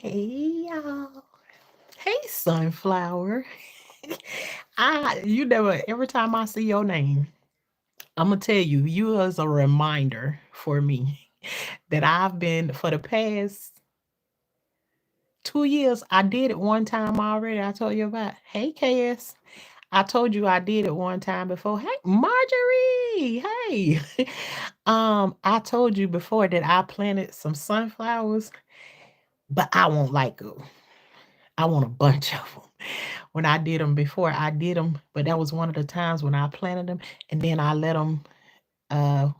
Hey y'all. Hey Sunflower. You never every time I see your name, I'm gonna tell you, you as a reminder for me that I've been for the past 2 years. I did it one time already. I told you about. Hey KS. I told you I did it one time before. Hey Marjorie. Hey. I told you before that I planted some sunflowers, but I won't like them. I want a bunch of them. When I did them before, I did them, but that was one of the times when I planted them, and then I let them.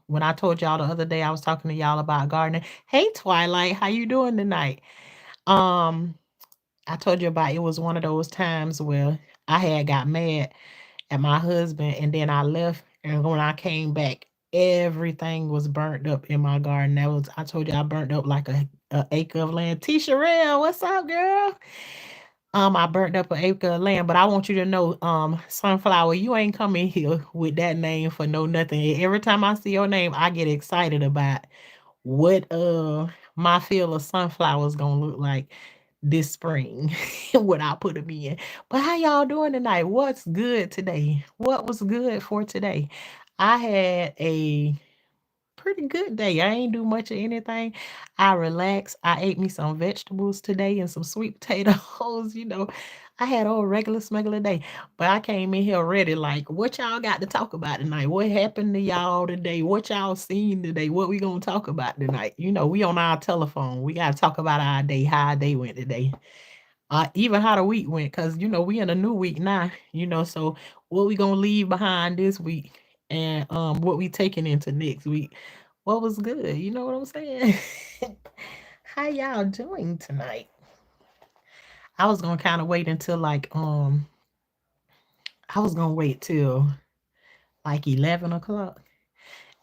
When I told y'all the other day, I was talking to y'all about gardening. Hey, Twilight, how you doing tonight? Um, I told you about it was one of those times where I had got mad at my husband, and then I left, and when I came back, everything was burnt up in my garden. That was I told you I burnt up like a acre of land. T Sherelle, what's up, girl? I burnt up an acre of land, but I want you to know, Sunflower, you ain't coming here with that name for no nothing. Every time I see your name, I get excited about what my field of sunflowers gonna look like this spring when I put them in. But how y'all doing tonight? What's good today? What was good for today? I had a pretty good day. I ain't do much of anything. I relaxed. I ate me some vegetables today and some sweet potatoes. I had a regular smuggler day. But I came in here ready, like, what y'all got to talk about tonight? What happened to y'all today? What y'all seen today? What we gonna talk about tonight? We on our telephone. We gotta talk about our day, how our day went today. Even how the week went, because we in a new week now, so what we gonna leave behind this week and what we taking into next week. What was good? You know what I'm saying? How y'all doing tonight? I was gonna kind of wait until I was gonna wait till like 11 o'clock.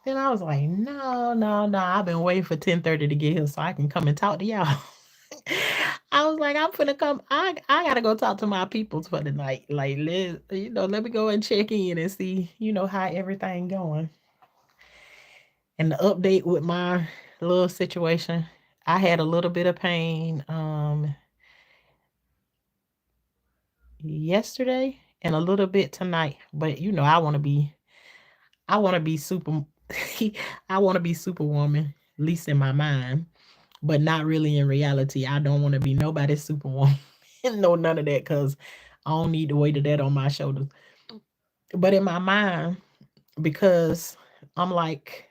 Then I was like, no, no, no. I've been waiting for 10:30 to get here so I can come and talk to y'all. I was like, I'm finna come. I gotta go talk to my peoples for the night. Like, let me go and check in and see, how everything going. And the update with my little situation, I had a little bit of pain yesterday and a little bit tonight. But I wanna be super I wanna be superwoman, at least in my mind, but not really in reality. I don't wanna be nobody's superwoman. No, none of that, cause I don't need the weight of that on my shoulders. But in my mind, because I'm like,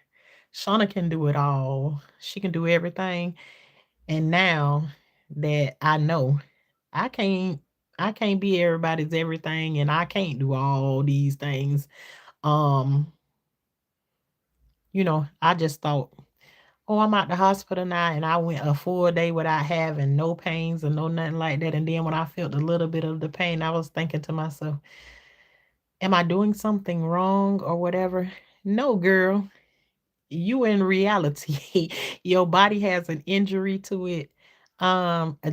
Shauna can do it all. She can do everything. And now that I know I can't I can't be everybody's everything and I can't do all these things. Um, I just thought, oh, I'm at the hospital now and I went a full day without having no pains and no nothing like that. And then when I felt a little bit of the pain, I was thinking to myself, am I doing something wrong or whatever? No, girl, you in reality. Your body has an injury to it.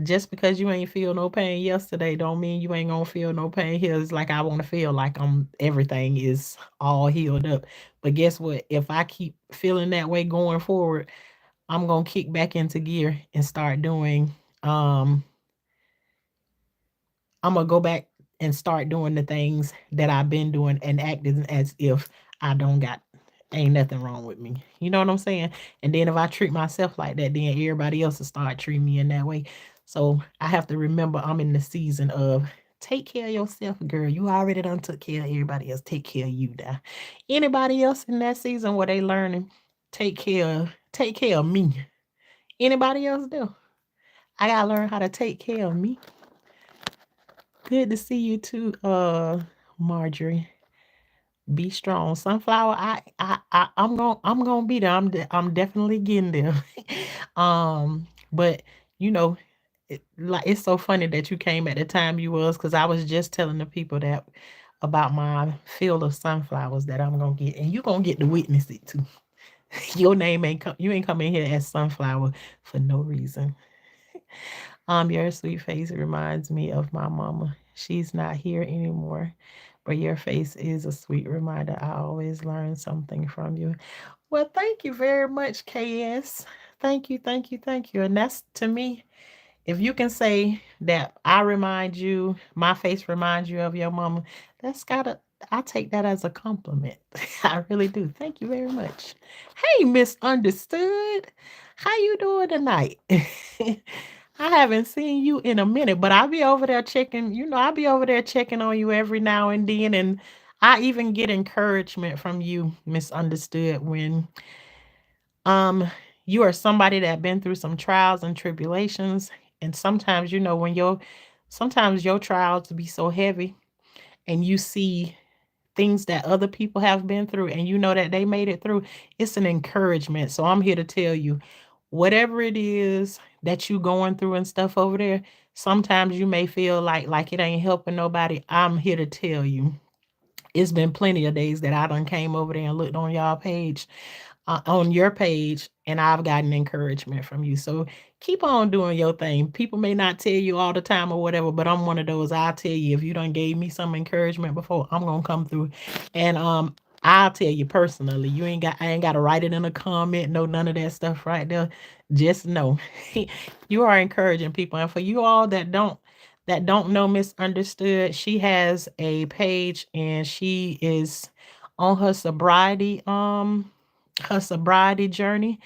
Just because you ain't feel no pain yesterday don't mean you ain't gonna feel no pain here. It's like I want to feel like everything is all healed up. But guess what? If I keep feeling that way going forward, I'm gonna kick back into gear and start doing I'm gonna go back and start doing the things that I've been doing and acting as if I don't got ain't nothing wrong with me. You know what I'm saying? And then if I treat myself like that, then everybody else will start treating me in that way. So I have to remember I'm in the season of take care of yourself, girl. You already done took care of everybody else. Take care of you now. Anybody else in that season where they learning take care of me? Anybody else do? I gotta learn how to take care of me. Good to see you too, Marjorie. Be strong. Sunflower, I'm gonna be there. I'm definitely getting there. But you know, it's so funny that you came at the time you was, because I was just telling the people that about my field of sunflowers that I'm gonna get, and you gonna get to witness it too. Your name ain't come. You ain't coming here as sunflower for no reason. Your sweet face reminds me of my mama. She's not here anymore, but your face is a sweet reminder. I always learn something from you. Well, thank you very much, KS. Thank you, thank you, thank you. And that's to me, If you can say that I remind you, my face reminds you of your mama, that's gotta, I take that as a compliment. I really do. Thank you very much. Hey, misunderstood. How you doing tonight? I haven't seen you in a minute, but I'll be over there checking, I'll be over there checking on you every now and then. And I even get encouragement from you, misunderstood, when um you are somebody that been through some trials and tribulations. And sometimes, when sometimes your trials be so heavy, and you see things that other people have been through, and you know that they made it through, it's an encouragement. So I'm here to tell you, whatever it is that you going through and stuff over there, sometimes you may feel like it ain't helping nobody. I'm here to tell you, it's been plenty of days that I done came over there and looked on y'all page, on your page, and I've gotten encouragement from you. So keep on doing your thing. People may not tell you all the time or whatever, but I'm one of those. I'll tell you, if you done gave me some encouragement before, I'm gonna come through, and I'll tell you personally. I ain't got to write it in a comment. No, none of that stuff right there. Just know you are encouraging people. And for you all that don't know misunderstood, she has a page, and she is on her sobriety journey,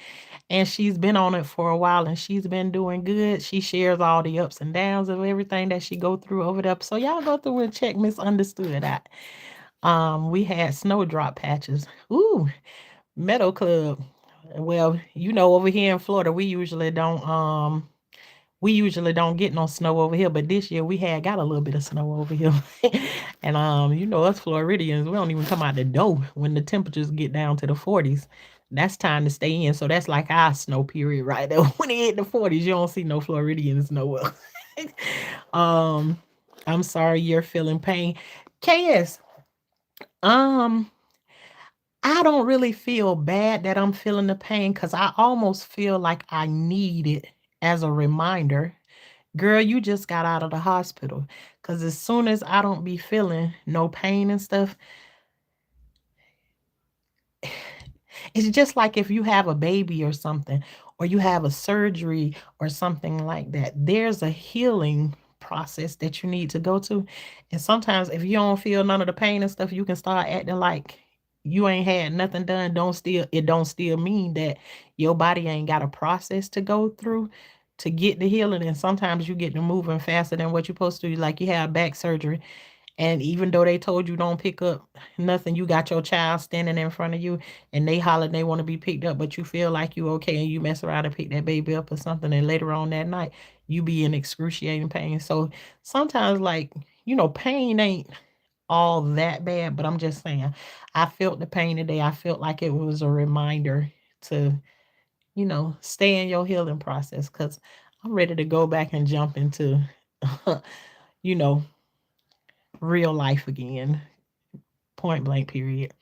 and she's been on it for a while, and she's been doing good. She shares all the ups and downs of everything that she go through over there. So y'all go through and check misunderstood out. We had snowdrop patches. Ooh, Meadow Club. Well, over here in Florida, we usually don't get no snow over here, but this year we had got a little bit of snow over here. And us Floridians, we don't even come out the door when the temperatures get down to the 40s. That's time to stay in. So that's like our snow period right there. When it hit the 40s, you don't see no Floridians nowhere. um, I'm sorry you're feeling pain. KS, um, I don't really feel bad that I'm feeling the pain, because I almost feel like I need it as a reminder. Girl, you just got out of the hospital. Because as soon as I don't be feeling no pain and stuff, it's just like if you have a baby or something, or you have a surgery or something like that. There's a healing process that you need to go to. And sometimes if you don't feel none of the pain and stuff, you can start acting like you ain't had nothing done. Don't still mean that your body ain't got a process to go through to get the healing. And sometimes you get to moving faster than what you're supposed to. Like you have back surgery, and even though they told you don't pick up nothing, you got your child standing in front of you, and they holler they want to be picked up, but you feel like you okay, and you mess around and pick that baby up or something, and later on that night you be in excruciating pain. So sometimes, like, pain ain't all that bad, but I'm just saying, I felt the pain today. I felt like it was a reminder to, stay in your healing process, because I'm ready to go back and jump into, you know, real life again, point blank period.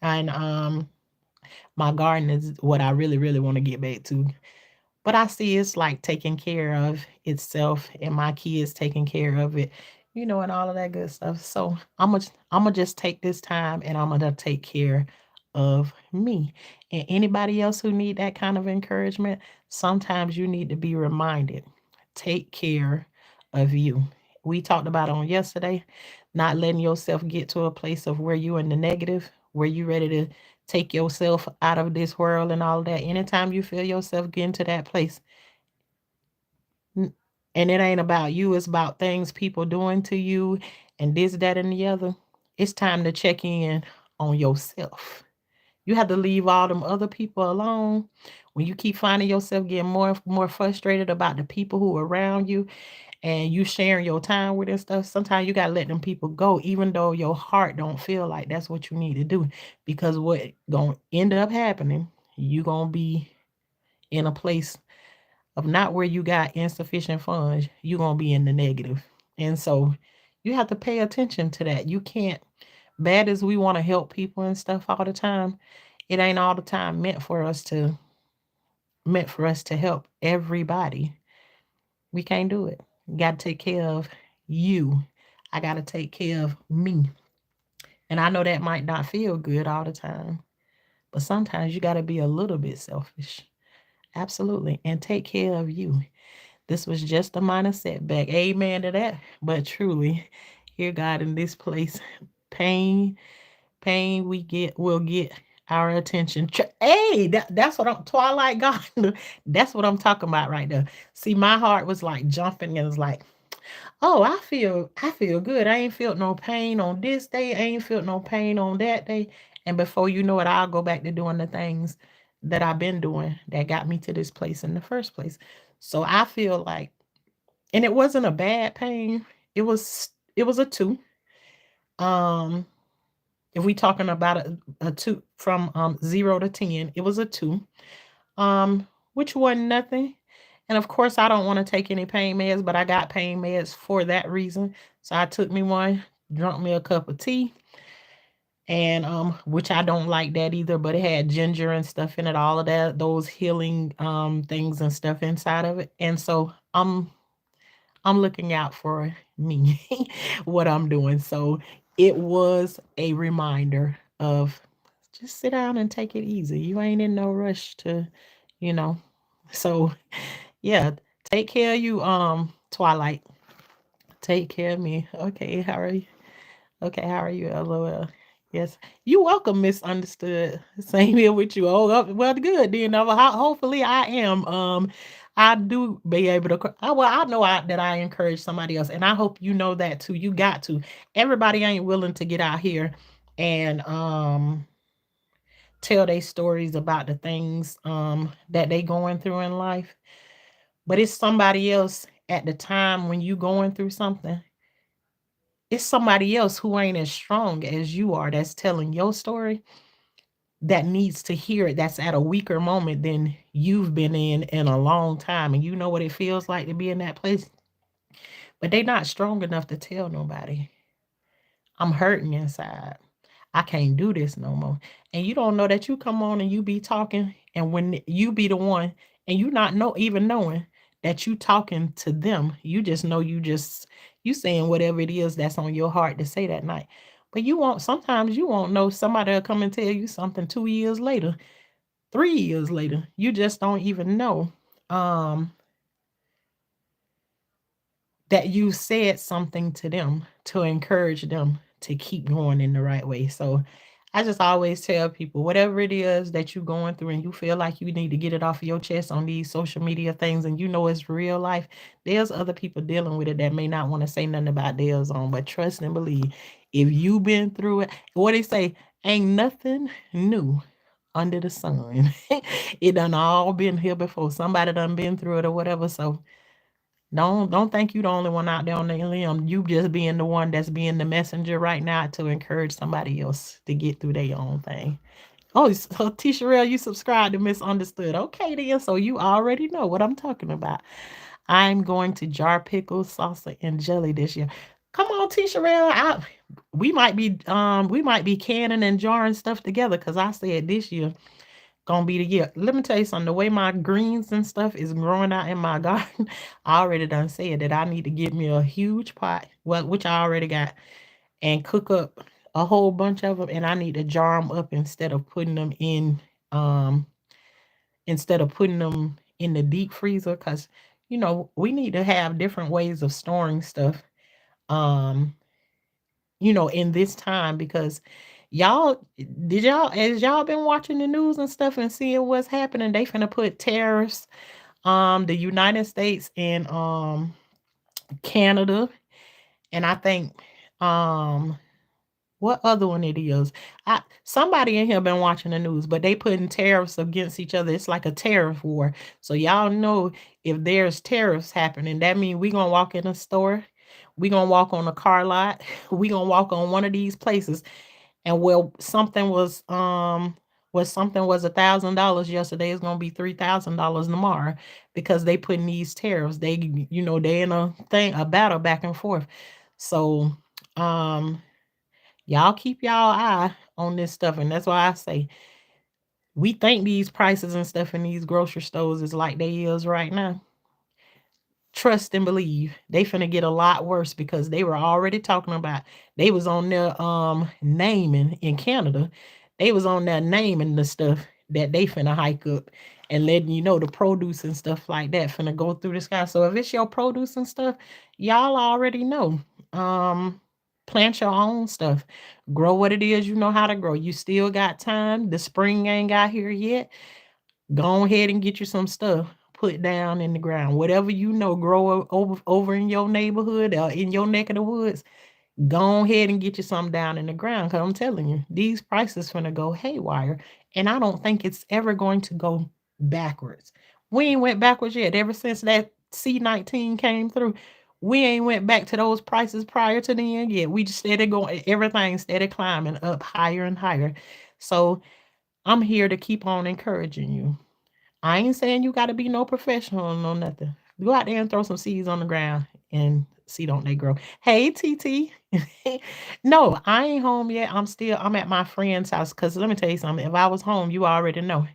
And my garden is what I really, really want to get back to. But I see it's like taking care of itself, and my kids taking care of it, and all of that good stuff. So I'm gonna just take this time, and I'm gonna take care of me. And anybody else who need that kind of encouragement, sometimes you need to be reminded, take care of you. We talked about on yesterday, not letting yourself get to a place of where you in the negative, where you ready to take yourself out of this world and all that. Anytime you feel yourself getting to that place, and it ain't about you, it's about things people doing to you, and this, that, and the other, it's time to check in on yourself. You have to leave all them other people alone. When you keep finding yourself getting more and more frustrated about the people who are around you, and you sharing your time with and stuff, sometimes you gotta let them people go, even though your heart don't feel like that's what you need to do. Because what gonna end up happening, you gonna be in a place of not where you got insufficient funds. You gonna be in the negative. And so you have to pay attention to that. You can't, bad as we want to help people and stuff all the time, it ain't all the time meant for us to help everybody. We can't do it. You got to take care of you. I got to take care of me. And I know that might not feel good all the time, but sometimes you got to be a little bit selfish. Absolutely. And take care of you. This was just a minor setback. Amen to that. But truly, hear God in this place. Pain, pain we get will get our attention. Hey, that's what I'm Twilight God. That's what I'm talking about right there. See, my heart was like jumping and was like, oh, I feel good. I ain't felt no pain on this day. I ain't felt no pain on that day. And before you know it, I'll go back to doing the things that I've been doing that got me to this place in the first place. So I feel like, and it wasn't a bad pain. It was a two. Um, if we talking about a two from 0 to 10, it was a two. Which wasn't nothing. And of course, I don't want to take any pain meds, but I got pain meds for that reason. So I took me one, drunk me a cup of tea, and which I don't like that either, but it had ginger and stuff in it, all of that, those healing things and stuff inside of it. And so I'm looking out for me, what I'm doing. So it was a reminder of just sit down and take it easy. You ain't in no rush to, you know. So yeah, take care of you, Twilight. Take care of me. Okay, how are you? Okay, how are you? LOL. Yes, you welcome, misunderstood. Same here with you. Oh, well, good. Then, hopefully, I am. I do be able to. Well, I know that I encourage somebody else, and I hope you know that too. You got to. Everybody ain't willing to get out here and tell their stories about the things that they going through in life. But it's somebody else at the time when you going through something. It's somebody else who ain't as strong as you are that's telling your story that needs to hear it, that's at a weaker moment than you've been in a long time, and you know what it feels like to be in that place, but they not strong enough to tell nobody. I'm hurting inside. I can't do this no more. And you don't know that you come on and you be talking, and when you be the one, and you not know even knowing that you talking to them, you just know you saying whatever it is that's on your heart to say that night. But you won't. Sometimes you won't know. Somebody will come and tell you something 2 years later, 3 years later. You just don't even know. Um, that you said something to them to encourage them to keep going in the right way. So I just always tell people, whatever it is that you're going through and you feel like you need to get it off of your chest on these social media things, and you know it's real life, there's other people dealing with it that may not want to say nothing about theirs on, but trust and believe, if you've been through it, what they say, ain't nothing new under the sun. It done all been here before. Somebody done been through it or whatever. So don't think you the only one out there on the limb. You just being the one that's being the messenger right now to encourage somebody else to get through their own thing. Oh, so Tisha, you subscribe to Misunderstood. Okay, then. So you already know what I'm talking about. I'm going to jar pickles, salsa, and jelly this year. Come on, Tisha. We might be canning and jarring stuff together because I said this year gonna be the year. Let me tell you something. The way my greens and stuff is growing out in my garden, I already done said that I need to get me a huge pot, well, which I already got, and cook up a whole bunch of them. And I need to jar them up um, instead of putting them in the deep freezer, because we need to have different ways of storing stuff. Um, in this time, because y'all as y'all been watching the news and stuff and seeing what's happening, they finna put tariffs, the United States and Canada, and I think what other one it is. Somebody in here been watching the news, but they putting tariffs against each other. It's like a tariff war. So y'all know, if there's tariffs happening, that means we gonna walk in a store, we gonna walk on a car lot, we gonna walk on one of these places, and well, something was $1,000 yesterday, it's gonna be $3,000 tomorrow, because they putting these tariffs. They in a battle back and forth. So y'all keep y'all eye on this stuff, and that's why I say, we think these prices and stuff in these grocery stores is like they is right now. Trust and believe, they finna get a lot worse, because they were already talking about, they was on their naming in Canada. They was on there naming the stuff that they finna hike up. and letting you know the produce and stuff like that finna go through the sky. So if it's your produce and stuff, y'all already know. Um, Plant your own stuff. Grow what it is you know how to grow. You still got time. The spring ain't got here yet. Go ahead and get you some stuff put down in the ground. Whatever you know, grow over in your neighborhood or in your neck of the woods. Go ahead and get you some down in the ground. Cause I'm telling you, these prices finna go haywire. And I don't think it's ever going to go backwards. We ain't went backwards yet. Ever since that C-19 came through, we ain't went back to those prices prior to then yet. We just steady going, everything steady climbing up higher and higher. So I'm here to keep on encouraging you. I ain't saying you gotta be no professional, no nothing. Go out there and throw some seeds on the ground and see don't they grow. Hey TT. No, I ain't home yet. I'm at my friend's house. Cause let me tell you something. If I was home, you already know.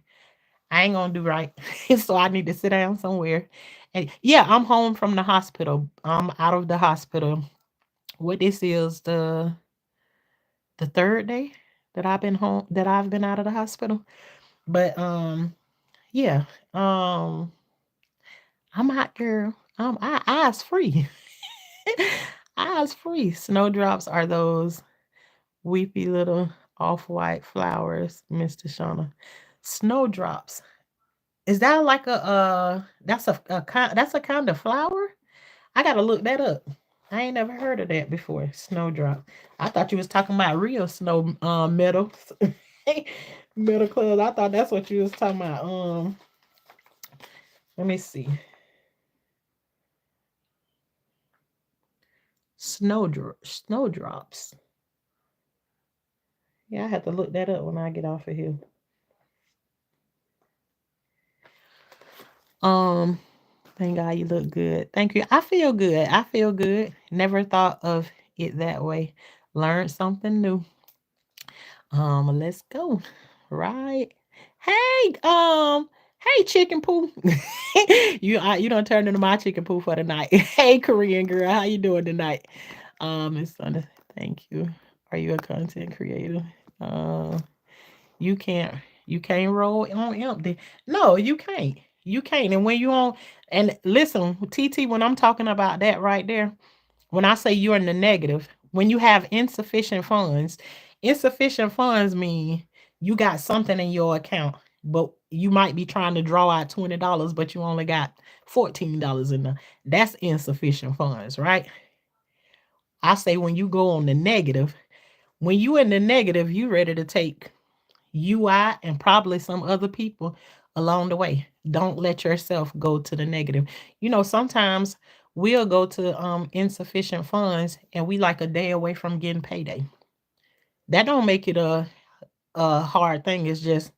I ain't gonna do right. So I need to sit down somewhere. And yeah, I'm home from the hospital. I'm out of the hospital. What this is the third day that I've been home, that I've been out of the hospital. But yeah. I'm out there. Eyes free. Eyes free. Snowdrops are those weepy little off-white flowers, Mr. Shauna. Snowdrops. Is that like that's a kind of flower? I gotta look that up. I ain't never heard of that before. Snowdrop. I thought you was talking about real snow metal. Metal clubs. I thought that's what you was talking about. Let me see. Snowdrops. Yeah, I have to look that up when I get off of here. Um, Thank God you look good. Thank you. I feel good. I feel good. Never thought of it that way. Learned something new. Let's go. Right. Hey, hey, chicken poo. You don't turn into my chicken poo for the night. Hey, Korean girl, how you doing tonight? It's Sunday. Thank you. Are you a content creator? Uh, you can't you can't roll on empty. No, you can't. You can't. And when you on and listen, TT, when I'm talking about that right there, when I say you're in the negative, when you have insufficient funds mean you got something in your account, but you might be trying to draw out $20, but you only got $14 in there. That's insufficient funds, right? I say when you go on the negative, when you in the negative, you ready to take UI and probably some other people along the way. Don't let yourself go to the negative. Sometimes we'll go to insufficient funds and we like a day away from getting payday. That don't make it a hard thing. It's just,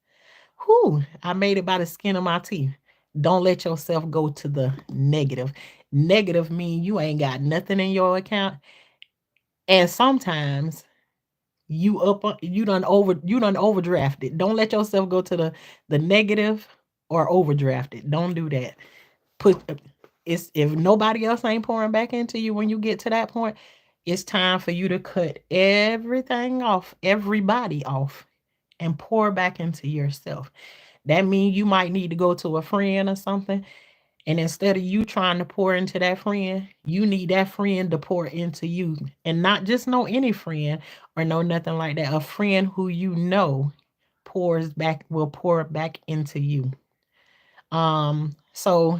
whew, I made it by the skin of my teeth. Don't let yourself go to the negative. Negative mean you ain't got nothing in your account. And sometimes you done overdrafted. Don't let yourself go to the negative or overdrafted. Don't do that. Put it's If nobody else ain't pouring back into you when you get to that point, it's time for you to cut everything off, everybody off, and pour back into yourself. That means you might need to go to a friend or something, and instead of you trying to pour into that friend, you need that friend to pour into you. And not just know any friend or know nothing like that. A friend who will pour back into you. So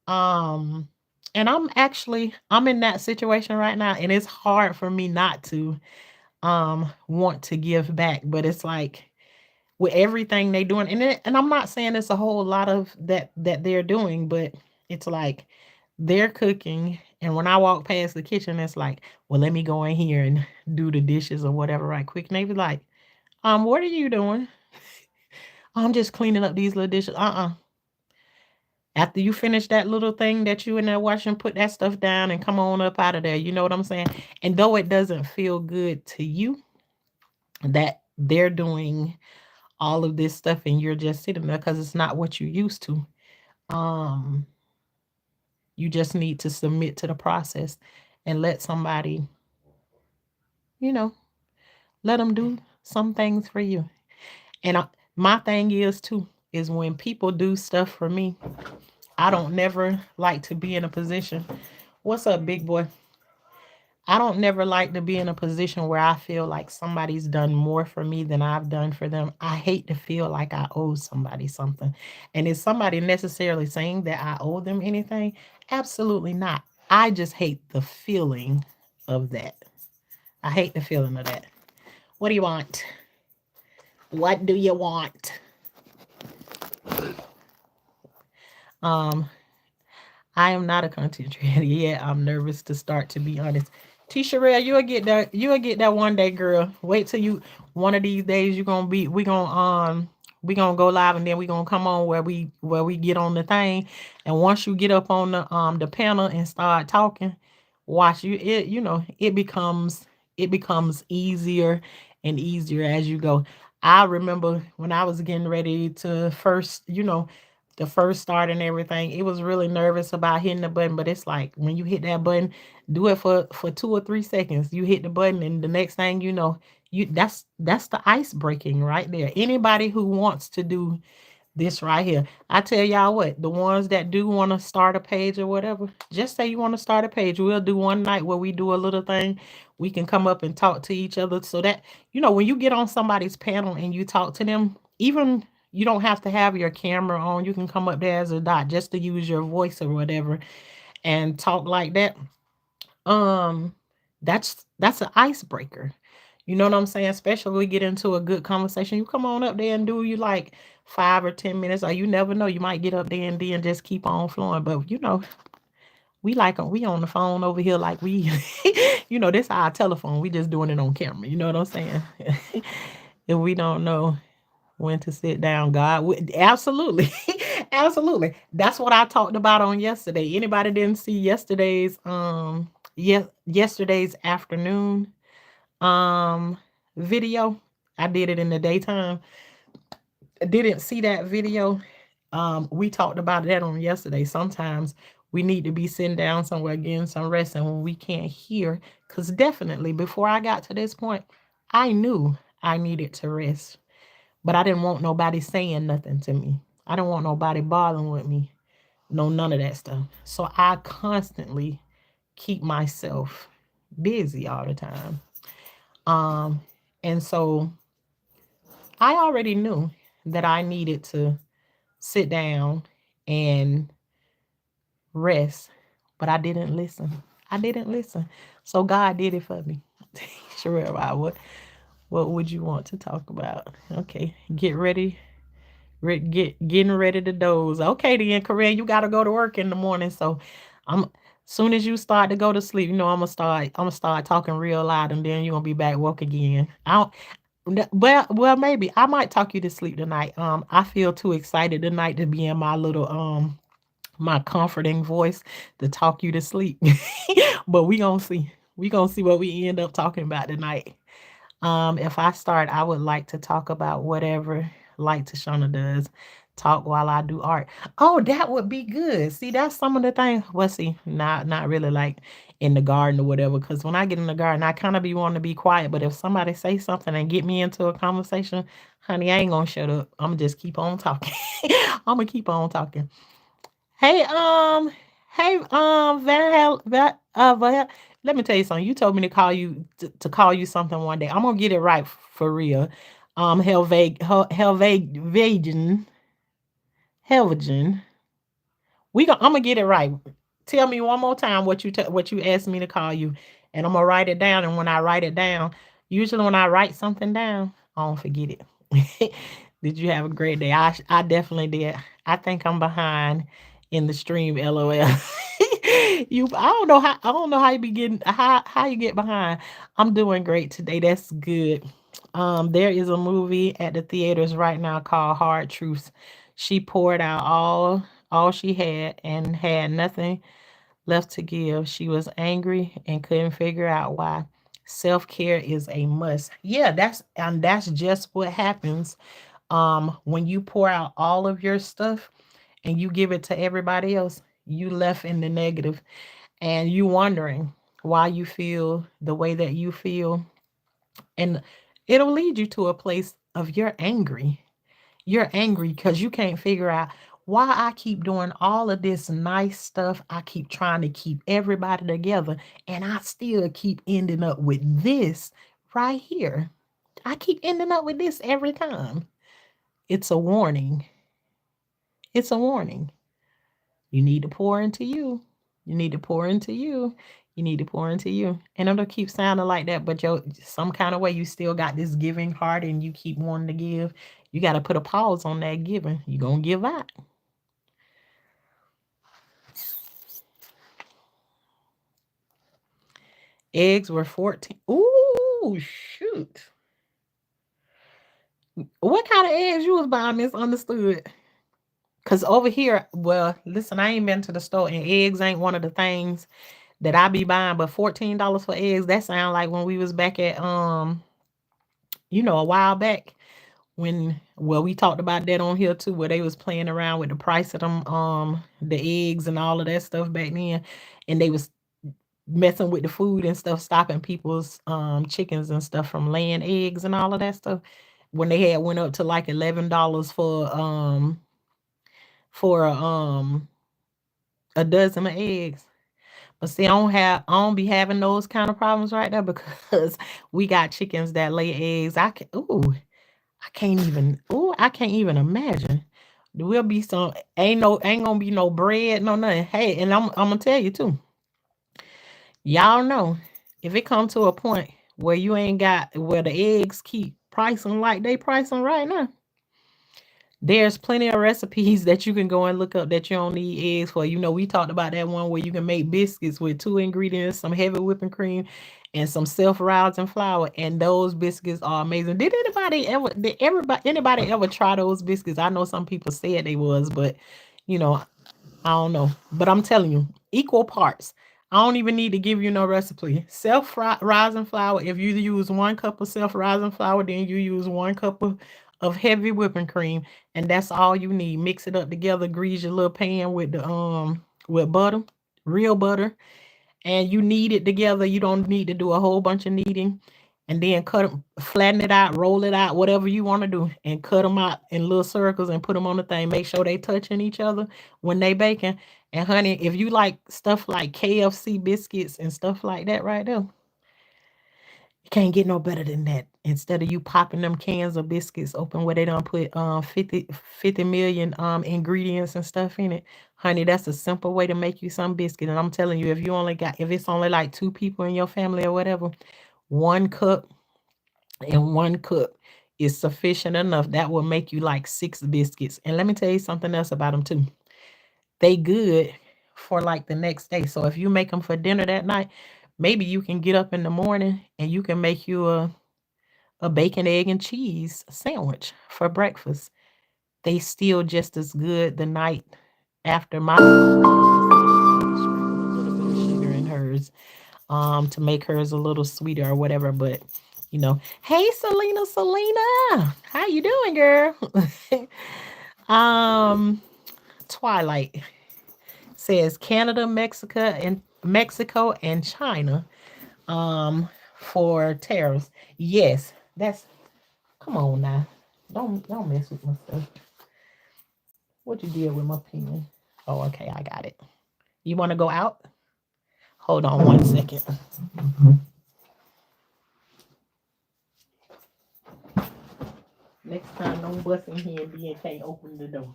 um and I'm in that situation right now, and it's hard for me not to want to give back, but it's like with everything they doing, and I'm not saying it's a whole lot of that they're doing, but it's like they're cooking, and when I walk past the kitchen, it's like, well, let me go in here and do the dishes or whatever right quick. And they be like, what are you doing? I'm just cleaning up these little dishes. After you finish that little thing that you in there washing, put that stuff down and come on up out of there. You know what I'm saying? And though it doesn't feel good to you that they're doing all of this stuff and you're just sitting there because it's not what you used to. Um, you just need to submit to the process and let somebody, you know, let them do some things for you. And my thing is too, is when people do stuff for me, I don't never like to be in a position. What's up, big boy? I don't never like to be in a position where I feel like somebody's done more for me than I've done for them. I hate to feel like I owe somebody something. And is somebody necessarily saying that I owe them anything? Absolutely not. I just hate the feeling of that. I hate the feeling of that. What do you want? What do you want? Um, I am not a content creator yet. I'm nervous to start, to be honest. T Sherelle, you'll get that. You'll get that one day, girl. Wait till you. One of these days, you're gonna be. We gonna go live, and then we gonna come on where we get on the thing. And once you get up on the panel and start talking, watch you. It becomes easier and easier as you go. I remember when I was getting ready to the first start and everything, it was really nervous about hitting the button. But it's like when you hit that button, do it for 2 or 3 seconds. You hit the button, and the next thing you know, that's the ice breaking right there. Anybody who wants to do this right here, I tell y'all what, the ones that do want to start a page or whatever, just say you want to start a page. We'll do one night where we do a little thing. We can come up and talk to each other, so that when you get on somebody's panel and you talk to them, even you don't have to have your camera on. You can come up there as a dot just to use your voice or whatever and talk like that. um that's an icebreaker. You know what I'm saying? Especially when we get into a good conversation. You come on up there and do you like 5 or 10 minutes, or you never know, you might get up there and then just keep on flowing. But we on the phone over here like we this our telephone. We just doing it on camera. You know what I'm saying? If we don't know when to sit down, God, absolutely. Absolutely. That's what I talked about on yesterday. Anybody didn't see yesterday's afternoon um video? I did it in the daytime. Didn't see that video. We talked about that on yesterday. Sometimes we need to be sitting down somewhere getting some rest, and when we can't hear, because definitely before I got to this point, I knew I needed to rest, but I didn't want nobody saying nothing to me. I didn't want nobody bothering with me. No, none of that stuff. So I constantly keep myself busy all the time. Um, and so I already knew that I needed to sit down and rest, but I didn't listen. I didn't listen. So God did it for me. Sure, what would you want to talk about? Okay, get ready. Getting ready to doze. Okay, then, Corinne, you got to go to work in the morning. So, I'm soon as you start to go to sleep, I'm gonna start talking real loud, and then you're gonna be back woke again. I don't. Well, maybe I might talk you to sleep tonight. I feel too excited tonight to be in my little my comforting voice to talk you to sleep. But we gonna see. We gonna see what we end up talking about tonight. If I start, I would like to talk about whatever, like Tashana does, talk while I do art. Oh, that would be good. See, that's some of the things. Well, see, not really like in the garden or whatever. Because when I get in the garden, I kind of be wanting to be quiet. But if somebody say something and get me into a conversation, honey, I ain't gonna shut up. I'm gonna just keep on talking. I'm gonna keep on talking. Hey, let me tell you something. You told me to call you something one day. I'm gonna get it right for real. Helvagian, Helvagian. I'm gonna get it right. Tell me one more time what you asked me to call you, and I'm gonna write it down. And when I write it down, usually when I write something down, I don't forget it. Did you have a great day? I definitely did. I think I'm behind in the stream. LOL. I don't know how you be getting how you get behind. I'm doing great today. That's good. There is a movie at the theaters right now called Hard Truths. She poured out all she had and had nothing left to give. She was angry and couldn't figure out why. Self-care is a must. Yeah, that's just what happens when you pour out all of your stuff and you give it to everybody else. You left in the negative, and you wondering why you feel the way that you feel, and it'll lead you to a place of you're angry. You're angry because you can't figure out why I keep doing all of this nice stuff. I keep trying to keep everybody together, and I still keep ending up with this right here. I keep ending up with this every time. It's a warning. It's a warning. You need to pour into you. You need to pour into you. You need to pour into you. And it'll keep sounding like that, but some kind of way you still got this giving heart and you keep wanting to give. You got to put a pause on that giving. You're going to give out. Eggs were 14. Ooh, shoot. What kind of eggs you was buying, misunderstood? Because over here, well, listen, I ain't been to the store and eggs ain't one of the things that I be buying, but $14 for eggs, that sound like when we was back at a while back when well we talked about that on here too, where they was playing around with the price of them the eggs and all of that stuff back then, and they was messing with the food and stuff, stopping people's chickens and stuff from laying eggs and all of that stuff when they had went up to like $11 for a dozen of eggs. But see, I don't be having those kind of problems right now because we got chickens that lay eggs. I can't even imagine. There will be some ain't gonna be no bread, no nothing. Hey, and I'm gonna tell you too. Y'all know if it come to a point where you ain't got where the eggs keep pricing like they pricing right now, there's plenty of recipes that you can go and look up that you don't need eggs for. We talked about that one where you can make biscuits with two ingredients, some heavy whipping cream and some self-rising flour, and those biscuits are amazing. Did anybody ever try those biscuits? I know some people said they was, but you know, I don't know, but I'm telling you, equal parts. I don't even need to give you no recipe. Self-rising flour. If you use 1 cup of self-rising flour, then you use 1 cup of heavy whipping cream, and that's all you need. Mix it up together. Grease your little pan with the with butter, real butter, and you knead it together. You don't need to do a whole bunch of kneading. And then flatten it out, roll it out, whatever you want to do, and cut them out in little circles and put them on the thing. Make sure they touching each other when they baking. And honey, if you like stuff like KFC biscuits and stuff like that right there, you can't get no better than that. Instead of you popping them cans of biscuits open where they don't put 50 million ingredients and stuff in it. Honey, that's a simple way to make you some biscuit. And I'm telling you, if it's only like 2 people in your family or whatever, 1 cup and 1 cup is sufficient enough. That will make you like 6 biscuits. And let me tell you something else about them too. They good for like the next day. So if you make them for dinner that night, maybe you can get up in the morning and you can make you a bacon, egg, and cheese sandwich for breakfast. They still just as good the night after. My sister sprinkled a little bit of sugar in hers to make hers a little sweeter or whatever. But hey, Selena, how you doing, girl? um Twilight says Canada, Mexico and China for tariffs. Yes, that's come on now. Don't mess with my stuff. What you did with my pen? Oh, okay, I got it. You want to go out? Hold on 1 second. Next time, don't bust in here and be can't open the door.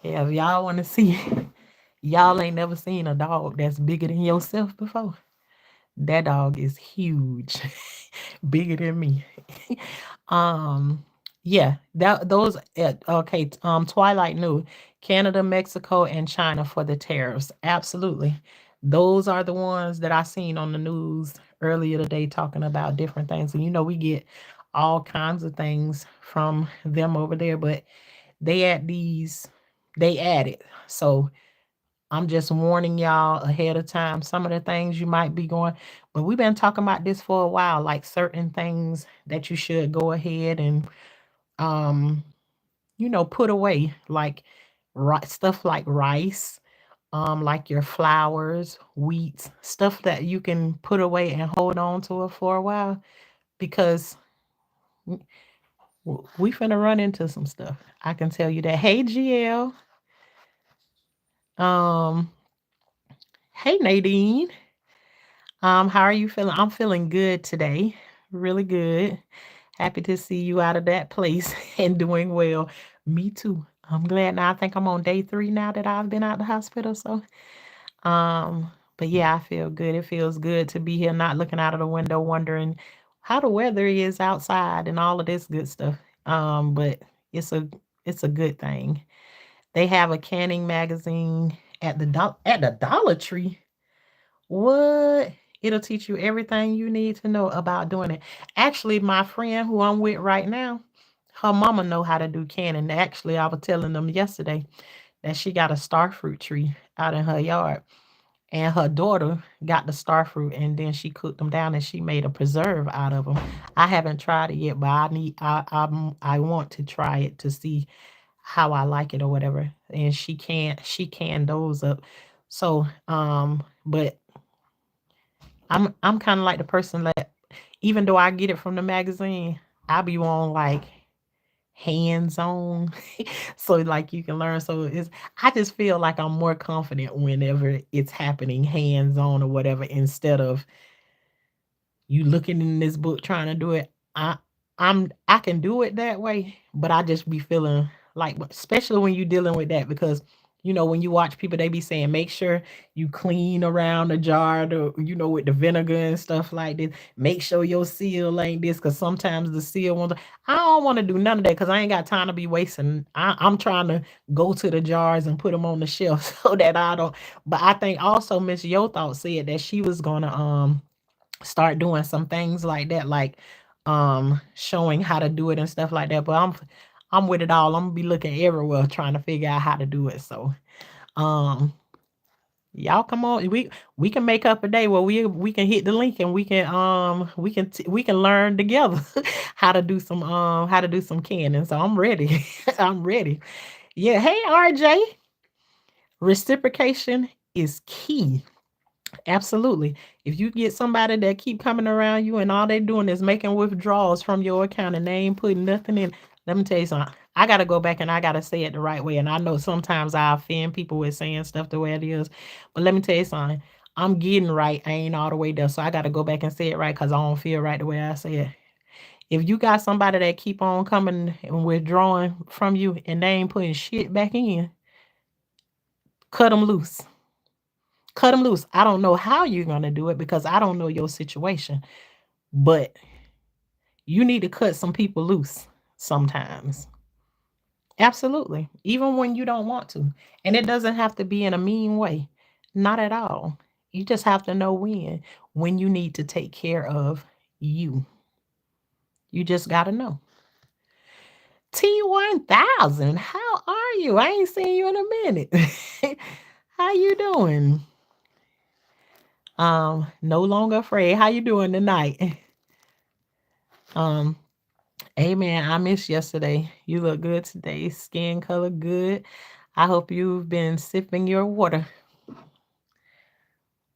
Yeah, if y'all want to see, y'all ain't never seen a dog that's bigger than yourself before. That dog is huge, bigger than me. um, yeah, okay. Twilight knew Canada, Mexico, and China for the tariffs. Absolutely, those are the ones that I seen on the news earlier today talking about different things. And we get all kinds of things from them over there, but they add these, they add it. So I'm just warning y'all ahead of time some of the things you might be going. But we've been talking about this for a while, like certain things that you should go ahead and put away, like stuff like rice, like your flowers, wheats, stuff that you can put away and hold on to it for a while because we finna run into some stuff. I can tell you that. Hey, GL. Um, hey, Nadine. How are you feeling? I'm feeling good today. Really good. Happy to see you out of that place and doing well. Me too. I'm glad now. I think I'm on day 3 now that I've been out the hospital. So, um, but yeah, I feel good. It feels good to be here, not looking out of the window, wondering how the weather is outside and all of this good stuff. But it's a it's a good thing. They have a canning magazine at the Dollar Tree. What? It'll teach you everything you need to know about doing it. Actually, my friend who I'm with right now, her mama know how to do canning. Actually, I was telling them yesterday that she got a starfruit tree out in her yard, and her daughter got the starfruit, and then she cooked them down and she made a preserve out of them. I haven't tried it yet, but I want to try it to see how I like it or whatever. And she canned those up. So, but I'm kind of like the person that even though I get it from the magazine, I be on like hands on so like you can learn. So it's I just feel like I'm more confident whenever it's happening hands on or whatever instead of you looking in this book trying to do it. I can do it that way, but I just be feeling like, especially when you're dealing with that, because when you watch people, they be saying make sure you clean around the jar, with the vinegar and stuff like this. Make sure your seal ain't this, because sometimes the seal ones. I don't want to do none of that because I ain't got time to be wasting. I'm trying to go to the jars and put them on the shelf so that I don't. But I think also Miss Yo Thought said that she was gonna start doing some things like that, like showing how to do it and stuff like that. But I'm with it all. I'm gonna be looking everywhere trying to figure out how to do it. So um y'all come on. We can make up a day where we can hit the link and we can learn together how to do some canning. So I'm ready. I'm ready. Yeah. Hey RJ. Reciprocation is key. Absolutely. If you get somebody that keep coming around you and all they doing is making withdrawals from your account and they ain't putting nothing in, let me tell you something. I gotta go back and I gotta say it the right way. And I know sometimes I offend people with saying stuff the way it is, but let me tell you something. I'm getting right. I ain't all the way there, so I gotta go back and say it right because I don't feel right the way I say it. If you got somebody that keep on coming and withdrawing from you and they ain't putting shit back in, cut them loose. Cut them loose. I don't know how you're going to do it because I don't know your situation, but you need to cut some people loose sometimes. Absolutely. Even when you don't want to. And it doesn't have to be in a mean way. Not at all. You just have to know when you need to take care of you. You just got to know. T1000, how are you? I ain't seen you in a minute. How you doing? No longer afraid. How you doing tonight? Um, Amen. I missed yesterday. You look good today. Skin color good. I hope you've been sipping your water.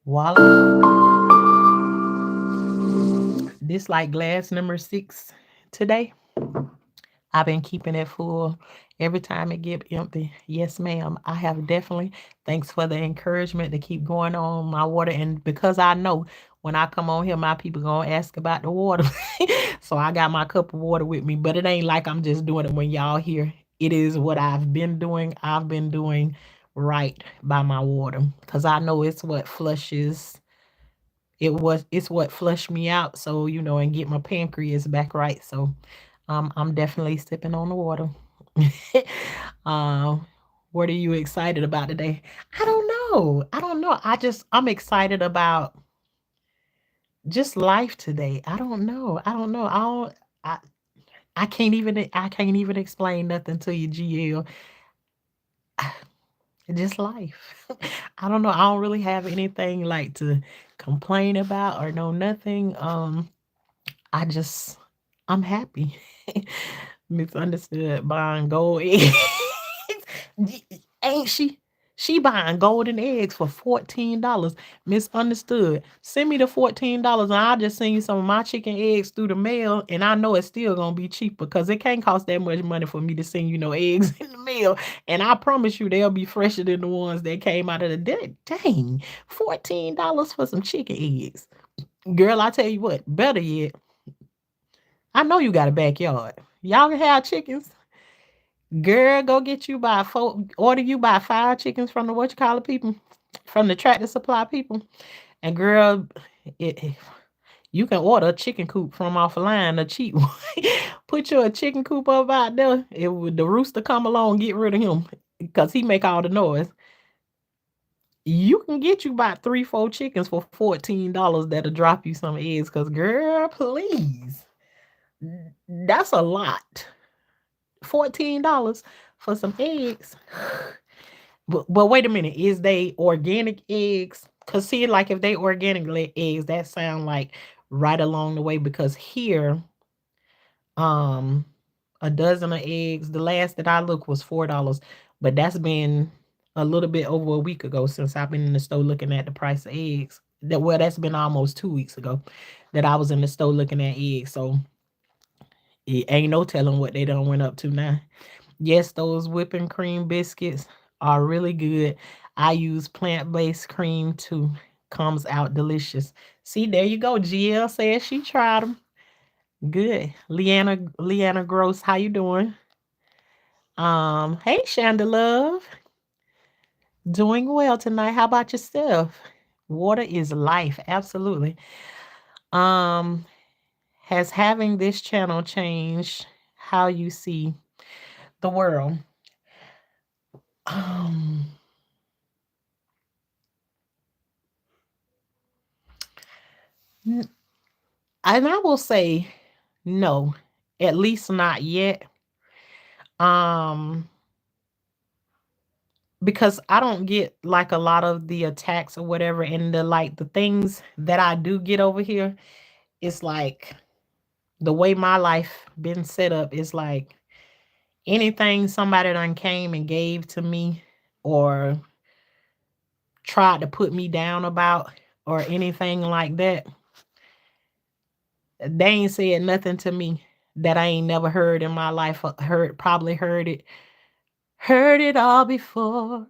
Voila. This like glass number 6 today. I've been keeping it full every time it get empty. Yes, ma'am. I have definitely. Thanks for the encouragement to keep going on my water. And because I know when I come on here, my people gonna ask about the water. So I got my cup of water with me. But it ain't like I'm just doing it when y'all here. It is what I've been doing. I've been doing right by my water. Because I know it's what flushes it's what flushed me out, so and get my pancreas back right. So I'm definitely sipping on the water. um what are you excited about today? I don't know. I'm excited about just life today. I don't know. I I can't even explain nothing to you, GL. Just life. I don't know. I don't really have anything like to complain about or know nothing. I just I'm happy. Misunderstood buying gold eggs. Ain't she? She buying golden eggs for $14. Misunderstood. Send me the $14 and I'll just send you some of my chicken eggs through the mail. And I know it's still gonna be cheaper because it can't cost that much money for me to send you no eggs in the mail. And I promise you they'll be fresher than the ones that came out of the day. Dang, $14 for some chicken eggs. Girl, I tell you what, better yet, I know you got a backyard. Y'all can have chickens. Girl, go get you by four, order you by 5 chickens from the what you call it people, from the Tractor Supply people. And girl, it you can order a chicken coop from off a line, a cheap one. Put you a chicken coop up out there. It would the rooster come along, get rid of him because he make all the noise. You can get you about 3, 4 chickens for $14 that'll drop you some eggs. Cause girl, please, that's a lot. $14 for some eggs. But wait a minute, is they organic eggs? Cause see, like if they organic eggs, that sound like right along the way. Because here, um, a dozen of eggs, the last that I looked was $4, but that's been a little bit over a week ago since I've been in the store looking at the price of eggs. That's been almost 2 weeks ago that I was in the store looking at eggs. So it ain't no telling what they done went up to now. Yes, those whipping cream biscuits are really good. I use plant-based cream too. Comes out delicious. See, there you go. GL says she tried them. Good. Leanna Gross, how you doing? Hey Shanda Love. Doing well tonight. How about yourself? Water is life, absolutely. Um, has having this channel changed how you see the world? Um, n- and I will say no, at least not yet. Um, because I don't get like a lot of the attacks or whatever, and the things that I do get over here, it's like the way my life been set up is like anything somebody done came and gave to me or tried to put me down about or anything like that, they ain't said nothing to me that I ain't never heard in my life. Probably heard it all before.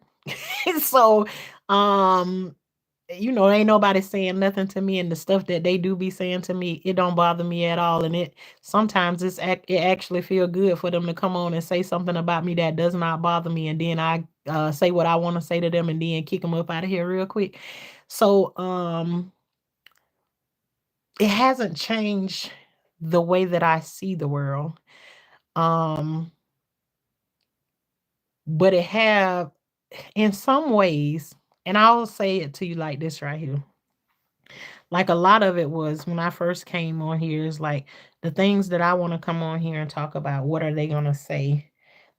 So, um, ain't nobody saying nothing to me, and the stuff that they do be saying to me, it don't bother me at all. And it sometimes it actually feel good for them to come on and say something about me that does not bother me, and then I say what I want to say to them, and then kick them up out of here real quick. So, it hasn't changed the way that I see the world. Um, but it have in some ways, and I'll say it to you like this right here. Like a lot of it was when I first came on here, is like the things that I want to come on here and talk about. What are they going to say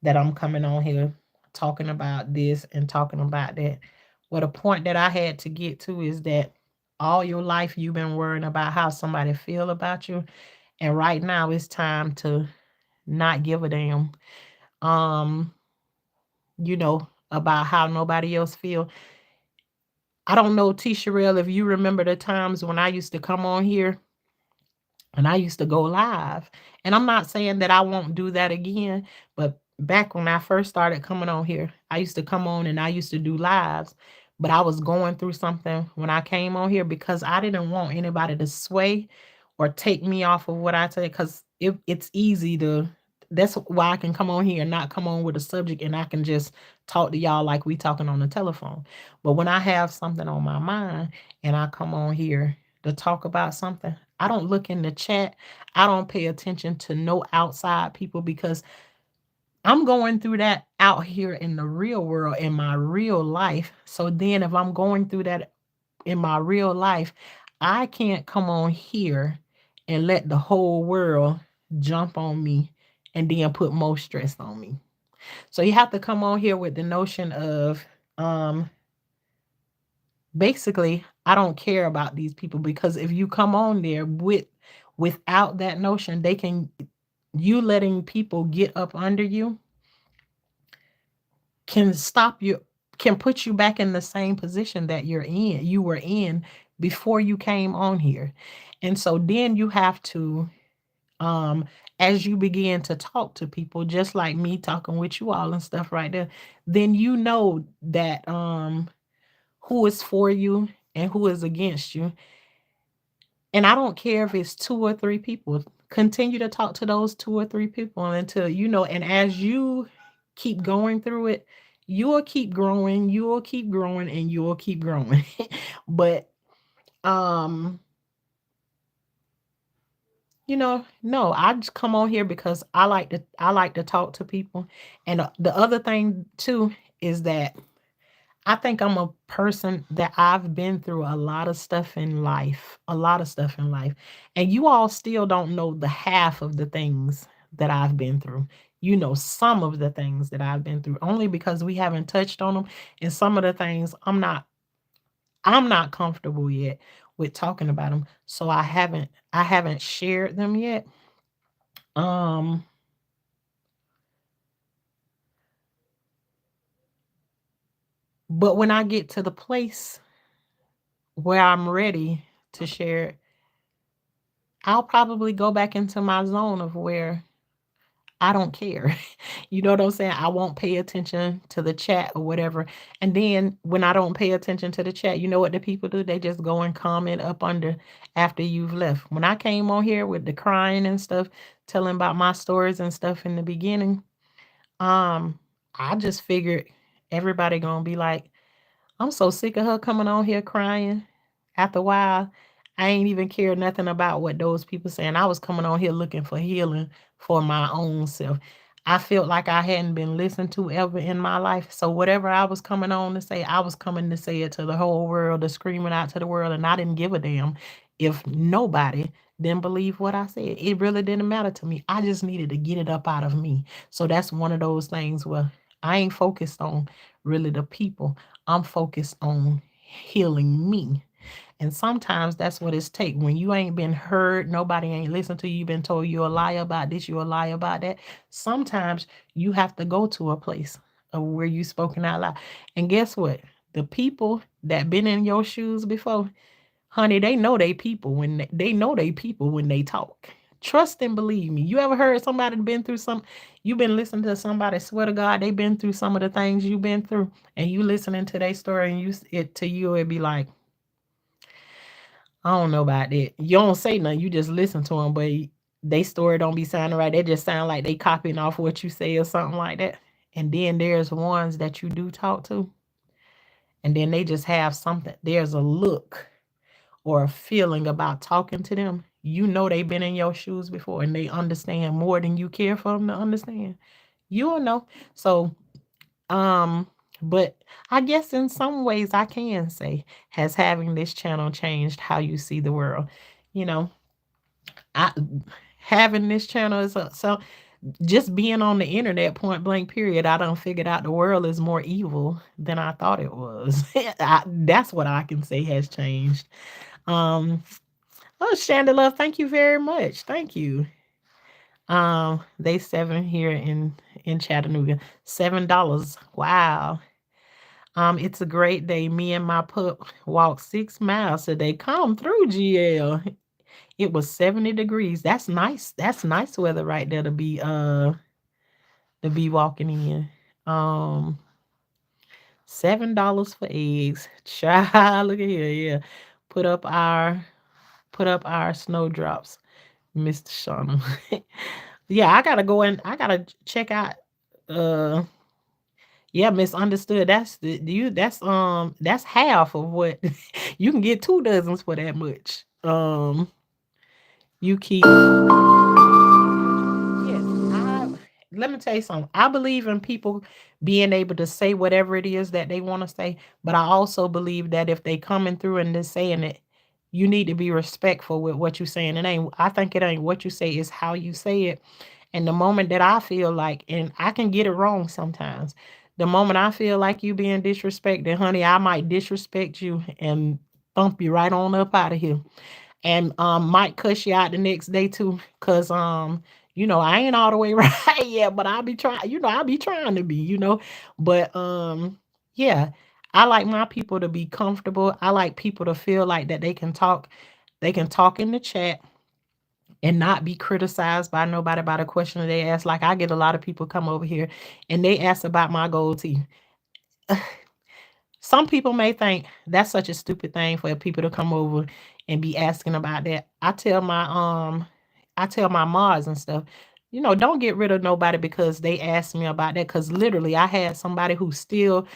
that I'm coming on here talking about this and talking about that? Well, the point that I had to get to is that all your life you've been worrying about how somebody feel about you. And right now it's time to not give a damn. Um, about how nobody else feel. I don't know, T. Sherelle, if you remember the times when I used to come on here and I used to go live. And I'm not saying that I won't do that again, but back when I first started coming on here, I used to come on and I used to do lives. But I was going through something when I came on here because I didn't want anybody to sway or take me off of what I say. Because it's easy to, that's why I can come on here and not come on with a subject and I can just talk to y'all like we talking on the telephone. But when I have something on my mind and I come on here to talk about something, I don't look in the chat. I don't pay attention to no outside people because I'm going through that out here in the real world in my real life. So then if I'm going through that in my real life, I can't come on here and let the whole world jump on me and then put more stress on me. So you have to come on here with the notion of basically I don't care about these people, because if you come on there without that notion, they can, you letting people get up under you can stop you, can put you back in the same position that you were in before you came on here. And so then you have to, um as you begin to talk to people, just like me talking with you all and stuff right there, then you know that who is for you and who is against you. And I don't care if it's two or three people. Continue to talk to those two or three people until you know. And as you keep going through it, you will keep growing, you will keep growing, and you will keep growing. But um, no, I just come on here because I like to talk to people. And the other thing too is that I think I'm a person that I've been through a lot of stuff in life, a lot of stuff in life. And you all still don't know the half of the things that I've been through. You know some of the things that I've been through only because we haven't touched on them. And some of the things I'm not comfortable yet with talking about them. So I haven't shared them yet. Um but when I get to the place where I'm ready to share it, I'll probably go back into my zone of where I don't care. You know what I'm saying? I won't pay attention to the chat or whatever. And then when I don't pay attention to the chat, you know what the people do? They just go and comment up under after you've left. When I came on here with the crying and stuff, telling about my stories and stuff in the beginning, um, I just figured everybody gonna be like, I'm so sick of her coming on here crying. After a while, I ain't even care nothing about what those people saying. I was coming on here looking for healing for my own self. I felt like I hadn't been listened to ever in my life. So whatever I was coming on to say, I was coming to say it to the whole world, to scream it out to the world, and I didn't give a damn if nobody didn't believe what I said. It really didn't matter to me. I just needed to get it up out of me. So that's one of those things where I ain't focused on really the people. I'm focused on healing me. And sometimes that's what it's take. When you ain't been heard, nobody ain't listened to you, you been told you a lie about this, you a lie about that. Sometimes you have to go to a place of where you spoken out loud. And guess what? The people that been in your shoes before, honey, they know they people when they know they people when they talk. Trust and believe me. You ever heard somebody been through some? You been listening to somebody swear to God they been through some of the things you've been through, and you listening to their story, and it to you it'd be like, I don't know about that. You don't say nothing. You just listen to them, but they story don't be sounding right. They just sound like they copying off what you say or something like that. And then there's ones that you do talk to, and then they just have something. There's a look or a feeling about talking to them. You know they've been in your shoes before, and they understand more than you care for them to understand. You don't know. So, um, but I guess in some ways I can say has having this channel changed how you see the world. You know, I having this channel is so just being on the internet point blank period, I done figured out the world is more evil than I thought it was. That's what I can say has changed. Um, oh, Chandela, thank you very much. Thank you. They seven here in Chattanooga. $7. Wow. It's a great day. Me and my pup walked 6 miles today. Come through, GL. It was 70 degrees. That's nice. That's nice weather right there to be walking in. Um, $7 for eggs. Child, look at here. Yeah. Put up our put up our snowdrops, Mr. Shauna. Yeah, I gotta go and I gotta check out uh yeah, misunderstood. That's the you that's half of what you can get 2 dozens for that much. You keep Yes, let me tell you something. I believe in people being able to say whatever it is that they want to say, but I also believe that if they coming through and they're saying it, you need to be respectful with what you're saying. I think it ain't what you say, is how you say it. And the moment that I feel like, and I can get it wrong sometimes, the moment I feel like you being disrespected, honey, I might disrespect you and thump you right on up out of here. And might cuss you out the next day too. Cause I ain't all the way right yet, but I'll be trying, I'll be trying to be, but Yeah. I like my people to be comfortable. I like people to feel like that they can talk in the chat and not be criticized by nobody about a question that they ask. Like I get a lot of people come over here and they ask about my gold teeth. Some people may think that's such a stupid thing for people to come over and be asking about that. I tell my mods and stuff, don't get rid of nobody because they asked me about that. Cause literally I had somebody who still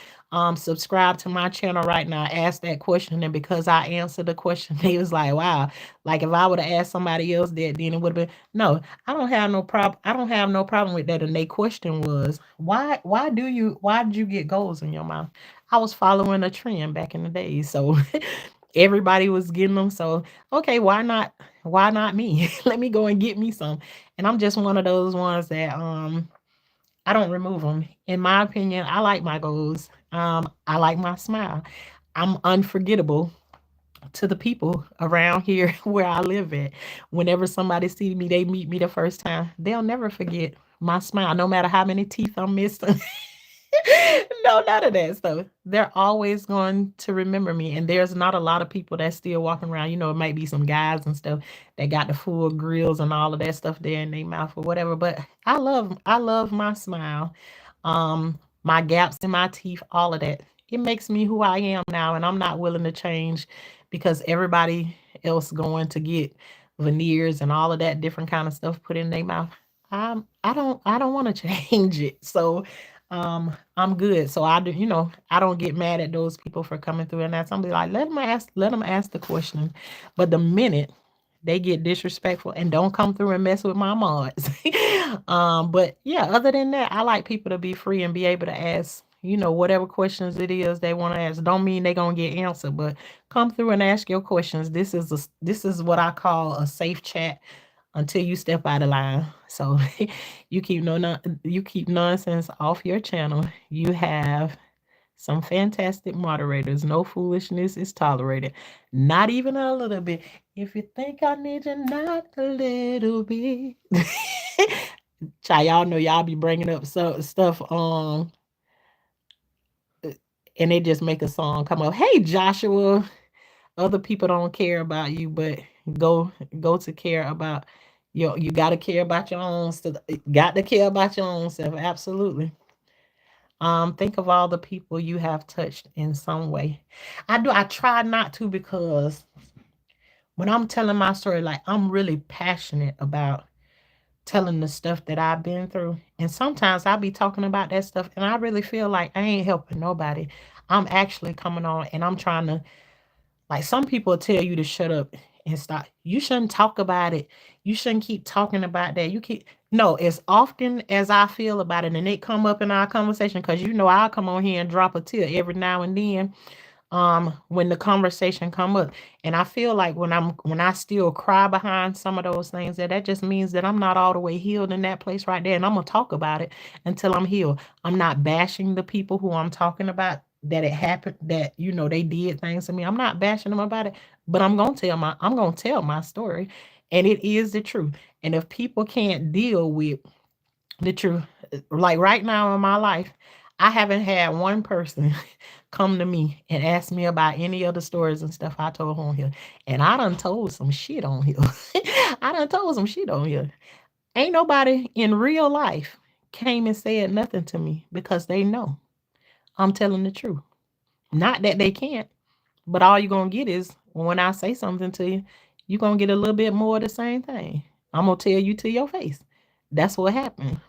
subscribed to my channel right now ask that question, and because I answered the question, they was like, wow, like if I would have asked somebody else that, then it would have been no. I don't have no problem with that. And their question was, why did you get goals in your mouth? I was following a trend back in the day. So everybody was getting them. So okay, why not me? Let me go and get me some. And I'm just one of those ones that I don't remove them. In my opinion, I like my goals. I like my smile. I'm unforgettable to the people around here where I live at. Whenever somebody see me, they meet me the first time, they'll never forget my smile, no matter how many teeth I'm missing. No, none of that stuff. They're always going to remember me. And there's not a lot of people that still walking around. It might be some guys and stuff that got the full grills and all of that stuff there in their mouth or whatever. But I love my smile. My gaps in my teeth, all of that. It makes me who I am now, and I'm not willing to change because everybody else going to get veneers and all of that different kind of stuff put in their mouth. I don't want to change it. So I'm good. So I don't get mad at those people for coming through and that. Somebody like, let them ask the question. But the minute they get disrespectful and don't come through and mess with my mods. But yeah, other than that, I like people to be free and be able to ask, whatever questions it is they want to ask. Don't mean they're gonna get answered, but come through and ask your questions. This is what I call a safe chat until you step out of line. So you keep nonsense off your channel. You have some fantastic moderators. No foolishness is tolerated. Not even a little bit. If you think I need you, not a little bit. Child, y'all know y'all be bringing up some stuff and they just make a song come up. Hey Joshua, other people don't care about you, but go go to care about you got to care about your own stuff. Got to care about your own self. Absolutely. Think of all the people you have touched in some way. I try not to because when I'm telling my story, like I'm really passionate about telling the stuff that I've been through. And sometimes I'll be talking about that stuff and I really feel like I ain't helping nobody. I'm actually coming on and I'm trying to, like, some people tell you to shut up and stop. You shouldn't talk about it. You shouldn't keep talking about that. You keep no, as often as I feel about it and it come up in our conversation, because I'll come on here and drop a tear every now and then when the conversation come up. And I feel like when I still cry behind some of those things, that just means that I'm not all the way healed in that place right there, and I'm gonna talk about it until I'm healed. I'm not bashing the people who I'm talking about that it happened, that they did things to me. I'm not bashing them about it, but I'm gonna tell my story, and it is the truth. And if people can't deal with the truth, like right now in my life, I haven't had one person come to me and ask me about any of the stories and stuff I told on here. And I done told some shit on here. I done told some shit on here. Ain't nobody in real life came and said nothing to me because they know I'm telling the truth. Not that they can't, but all you're going to get is when I say something to you, you're going to get a little bit more of the same thing. I'm going to tell you to your face. That's what happened.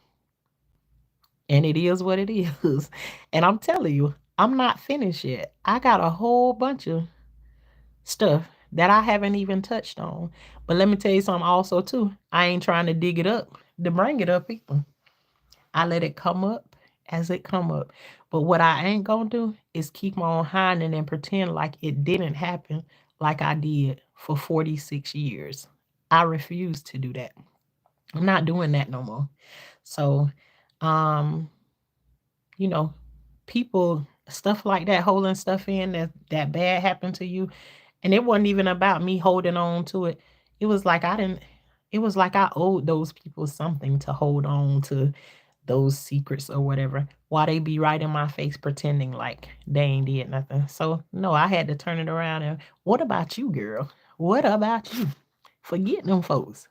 And it is what it is. And I'm telling you, I'm not finished yet. I got a whole bunch of stuff that I haven't even touched on. But let me tell you something also too. I ain't trying to dig it up to bring it up either. I let it come up as it come up. But what I ain't gonna do is keep on hiding and pretend like it didn't happen like I did for 46 years. I refuse to do that. I'm not doing that no more. So um you know, people, stuff like that, holding stuff in that bad happened to you. And it wasn't even about me holding on to it. It was like I didn't, it was like I owed those people something to hold on to those secrets or whatever, while they be right in my face pretending like they ain't did nothing. So no, I had to turn it around. And what about you, girl? What about you? Forget them folks.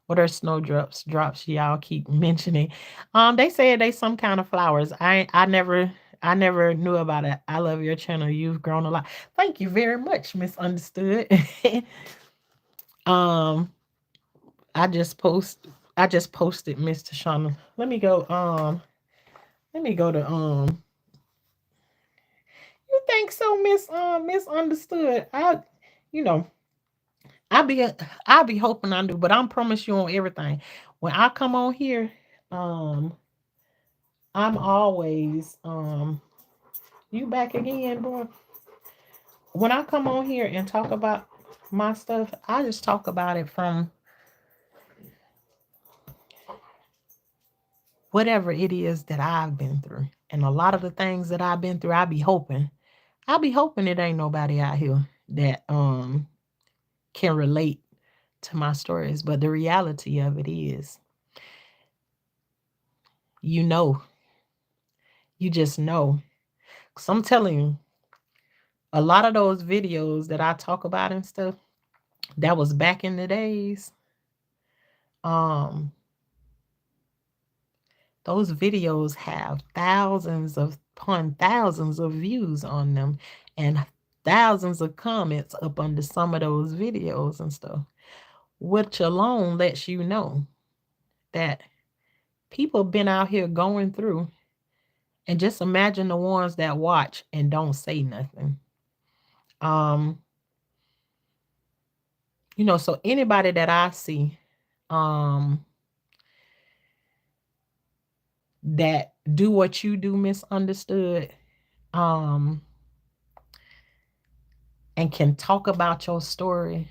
What are snowdrops drops y'all keep mentioning? They said they some kind of flowers. I never knew about it. I love your channel. You've grown a lot. Thank you very much, Misunderstood. um, I just post I just posted Mr. Shauna. Let me go to you think so, Misunderstood. You know, I be I be hoping I do, but I'm promise you on everything. When I come on here, um, I'm always you back again, boy. When I come on here and talk about my stuff, I just talk about it from whatever it is that I've been through. And a lot of the things that I've been through, I be hoping it ain't nobody out here that can relate to my stories. But the reality of it is, you know, you just know. 'Cause I'm telling you, a lot of those videos that I talk about and stuff, that was back in the days. Um, those videos have thousands of upon thousands of views on them and thousands of comments up under some of those videos and stuff, which alone lets you know that people been out here going through. And just imagine the ones that watch and don't say nothing. Um, so anybody that I see um that do what you do, Misunderstood, um, and can talk about your story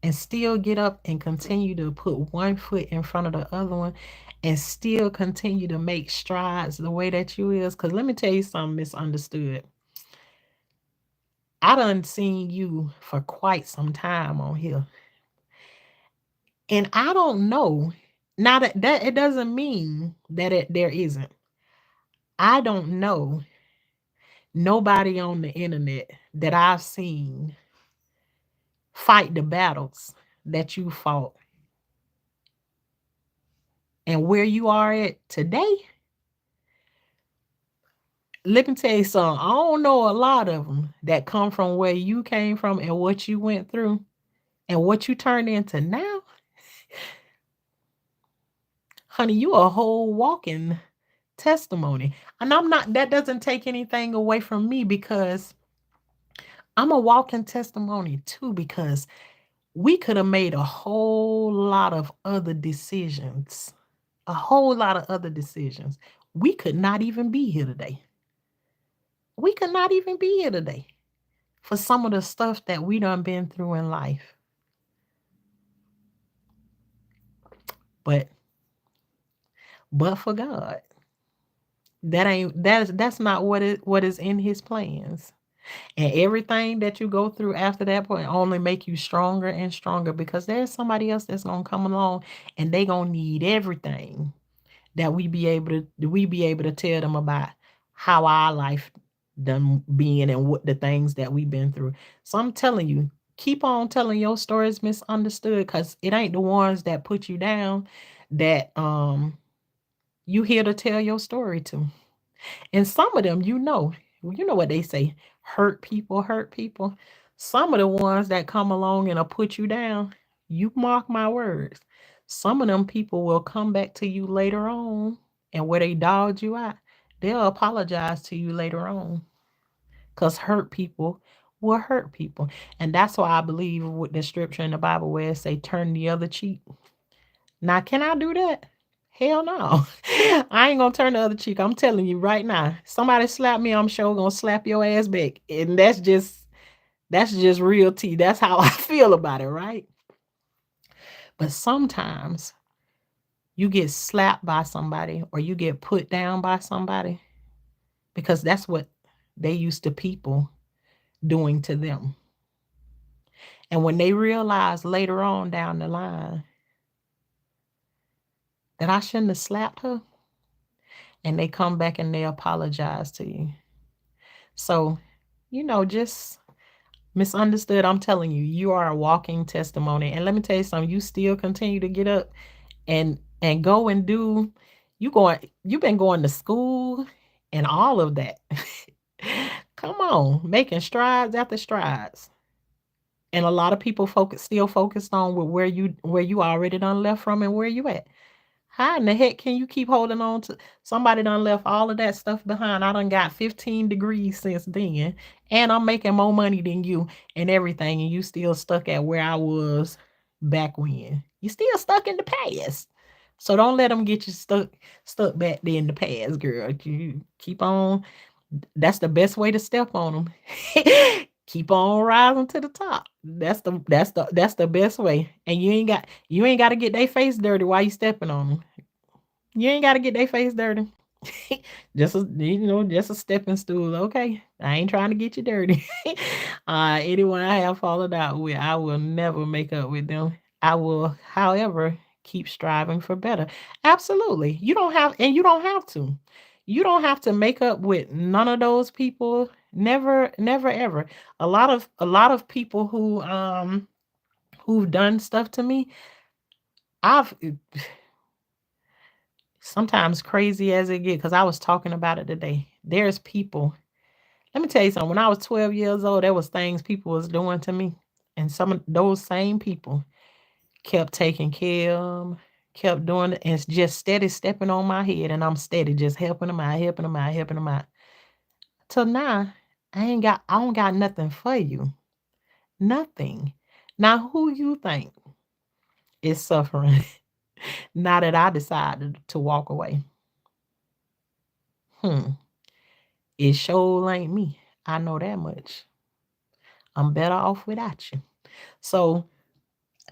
and still get up and continue to put one foot in front of the other one and still continue to make strides the way that you is. Because let me tell you something, Misunderstood. I done seen you for quite some time on here. And I don't know. Now that it doesn't mean that there isn't. I don't know nobody on the internet that I've seen fight the battles that you fought. And where you are at today, let me tell you something. I don't know a lot of them that come from where you came from and what you went through and what you turned into now. Honey, you a whole walking testimony. And that doesn't take anything away from me because I'm a walking testimony too, because we could have made a whole lot of other decisions. A whole lot of other decisions. We could not even be here today. We could not even be here today for some of the stuff that we done been through in life. But for God, that's not what is in his plans. And everything that you go through after that point only make you stronger and stronger, because there's somebody else that's gonna come along and they gonna need everything that we be able to tell them about how our life done being and what the things that we've been through. So I'm telling you, keep on telling your stories, Misunderstood, because it ain't the ones that put you down that you here to tell your story to. And some of them, you know what they say, hurt people hurt people. Some of the ones that come along and will put you down, you mark my words. Some of them people will come back to you later on, and where they dogged you out, they'll apologize to you later on. Because hurt people will hurt people. And that's why I believe with the scripture in the Bible where it say turn the other cheek. Now, can I do that? Hell no. I ain't gonna turn the other cheek. I'm telling you right now. Somebody slap me, I'm sure gonna slap your ass back. And that's just real tea. That's how I feel about it, right? But sometimes you get slapped by somebody or you get put down by somebody because that's what they used to people doing to them. And when they realize later on down the line that I shouldn't have slapped her, and they come back and they apologize to you. So, just misunderstood. I'm telling you, you are a walking testimony. And let me tell you something, you still continue to get up and go and do you've been going to school and all of that. Come on, making strides after strides. And a lot of people still focused on where you already done left from and where you at. How in the heck can you keep holding on to somebody done left all of that stuff behind? I done got 15 degrees since then, and I'm making more money than you and everything, and you still stuck at where I was back when. You still stuck in the past. So don't let them get you stuck back there in the past, girl. You keep on. That's the best way to step on them. Keep on rising to the top. That's the best way. And you ain't got to get their face dirty while you stepping on them. You ain't got to get their face dirty. Just a stepping stool. Okay, I ain't trying to get you dirty. Anyone I have fallen out with, I will never make up with them. I will, however, keep striving for better. Absolutely. You don't have to. You don't have to make up with none of those people. Never, never, ever. A lot of people who've done stuff to me, I've sometimes crazy as it get, because I was talking about it today. There's people. Let me tell you something. When I was 12 years old, there was things people was doing to me, and some of those same people kept taking care of 'em, kept doing it, and it's just steady stepping on my head, and I'm steady just helping them out, helping them out, helping them out. Till now, I don't got nothing for you, nothing. Now, who you think is suffering? Now that I decided to walk away, hmm, it sure ain't me. I know that much. I'm better off without you. So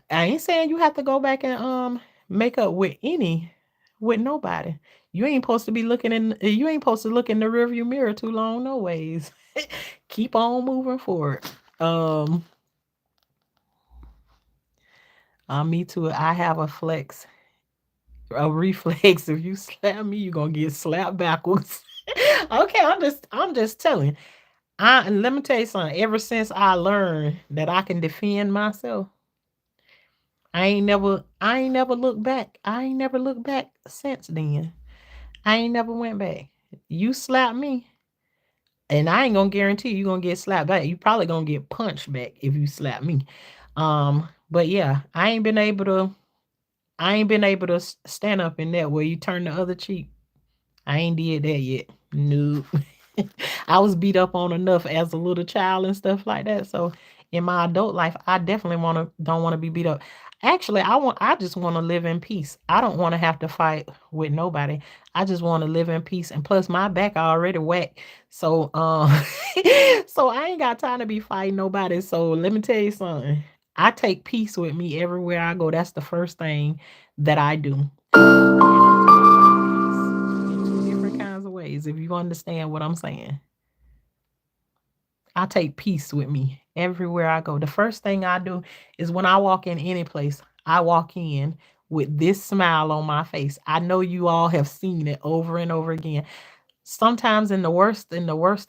I ain't saying you have to go back and make up with nobody. You ain't supposed to look in the rearview mirror too long, no ways. Keep on moving forward. Um me too. I have a reflex. If you slap me, you're gonna get slapped backwards. Okay, I'm just telling. And let me tell you something. Ever since I learned that I can defend myself, I ain't never looked back. I ain't never looked back since then. I ain't never went back. You slap me, and I ain't gonna guarantee you gonna get slapped back. You probably gonna get punched back if you slap me. But yeah, I ain't been able to stand up in that where you turn the other cheek. I ain't did that yet. Nope. I was beat up on enough as a little child and stuff like that. So in my adult life, I definitely don't want to be beat up. Actually, I just want to live in peace. I don't want to have to fight with nobody. I just want to live in peace. And plus my back already whack. So so I ain't got time to be fighting nobody. So let me tell you something. I take peace with me everywhere I go. That's the first thing that I do. In two different kinds of ways, if you understand what I'm saying. I take peace with me everywhere I go. The first thing I do is when I walk in any place, I walk in with this smile on my face. I know you all have seen it over and over again. Sometimes in the worst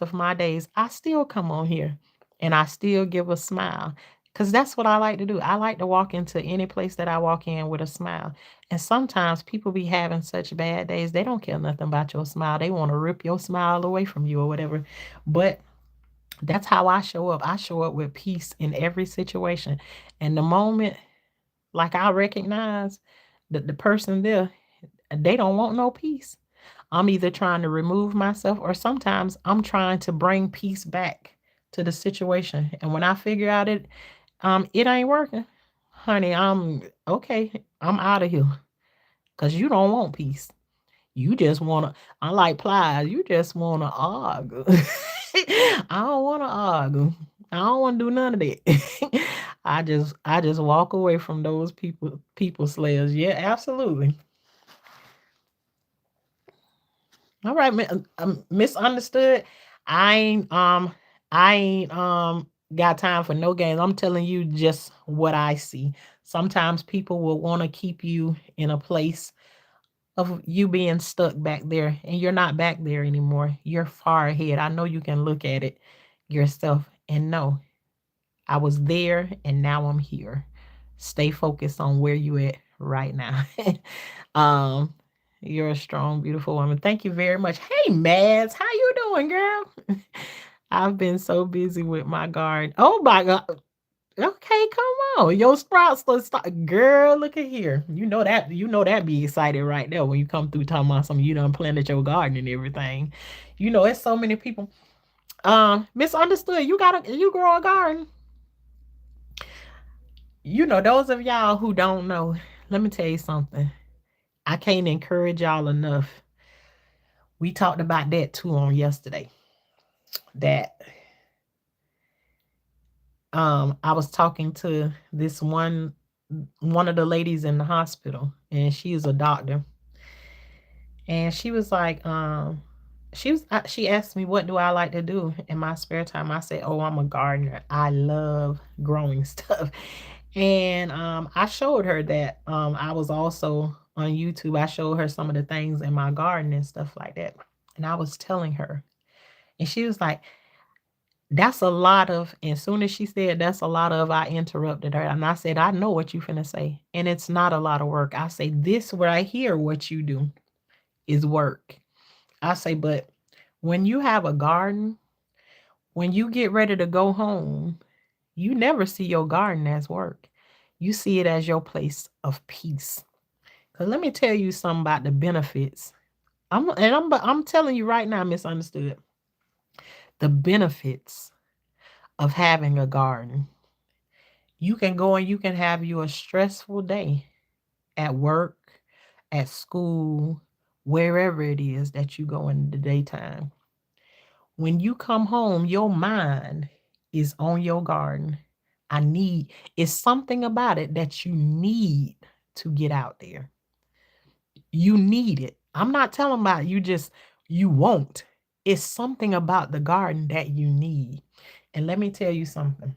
of my days, I still come on here and I still give a smile, because that's what I like to do. I like to walk into any place that I walk in with a smile. And sometimes people be having such bad days, they don't care nothing about your smile. They want to rip your smile away from you or whatever. But that's how I show up. I show up with peace in every situation. And the moment, like, I recognize that the person there, they don't want no peace, I'm either trying to remove myself, or sometimes I'm trying to bring peace back to the situation. And when I figure out it ain't working, honey, I'm okay. I'm out of here, because you don't want peace. You just wanna, unlike Plies, you just wanna argue. I don't wanna argue. I don't wanna do none of that. I just walk away from those people slayers. Yeah, absolutely. All right, misunderstood. I ain't um I ain't got time for no games. I'm telling you just what I see. Sometimes people will want to keep you in a place of you being stuck back there, and you're not back there anymore. You're far ahead. I know you can look at it yourself and know I was there and now I'm here. Stay focused on where you at right now. um, you're a strong, beautiful woman. Thank you very much. Hey, Mads, how you doing, girl? I've been so busy with my garden. Oh my God. Okay, come on. Your sprouts, let's start. Girl, look at here. You know that be excited right there when you come through talking about something you done planted your garden and everything. You know, it's so many people. Misunderstood. You grow a garden. You know, those of y'all who don't know, let me tell you something. I can't encourage y'all enough. We talked about that too on yesterday. That I was talking to this one of the ladies in the hospital, and she's a doctor. And she was like, she asked me, what do I like to do in my spare time? I said, oh, I'm a gardener. I love growing stuff. And I showed her that I was also on YouTube. I showed her some of the things in my garden and stuff like that. And I was telling her, and she was like, that's a lot of, and as soon as she said that's a lot of, I interrupted her. And I said, I know what you finna say. And it's not a lot of work. I say, this right here, what you do is work. I say, but when you have a garden, when you get ready to go home, you never see your garden as work. You see it as your place of peace. Cause let me tell you something about the benefits. I'm telling you right now, misunderstood. The benefits of having a garden. You can go and you can have you a stressful day at work, at school, wherever it is that you go in the daytime. When you come home, your mind is on your garden. It's something about it that you need to get out there. You need it. I'm not telling about you won't. It's something about the garden that you need. And let me tell you something.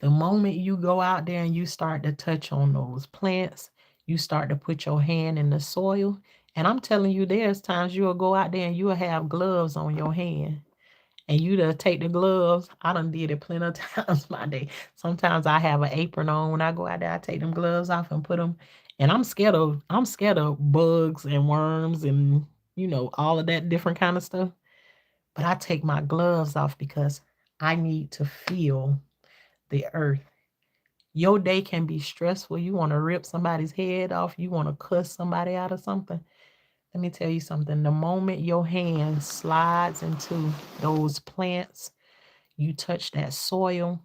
The moment you go out there and you start to touch on those plants, you start to put your hand in the soil. And I'm telling you, there's times you'll go out there and you'll have gloves on your hand. And you to take the gloves. I done did it plenty of times my day. Sometimes I have an apron on when I go out there. I take them gloves off and put them. And I'm scared of bugs and worms and all of that different kind of stuff. But I take my gloves off because I need to feel the earth. Your day can be stressful. You want to rip somebody's head off. You want to cuss somebody out of something. Let me tell you something. The moment your hand slides into those plants, you touch that soil,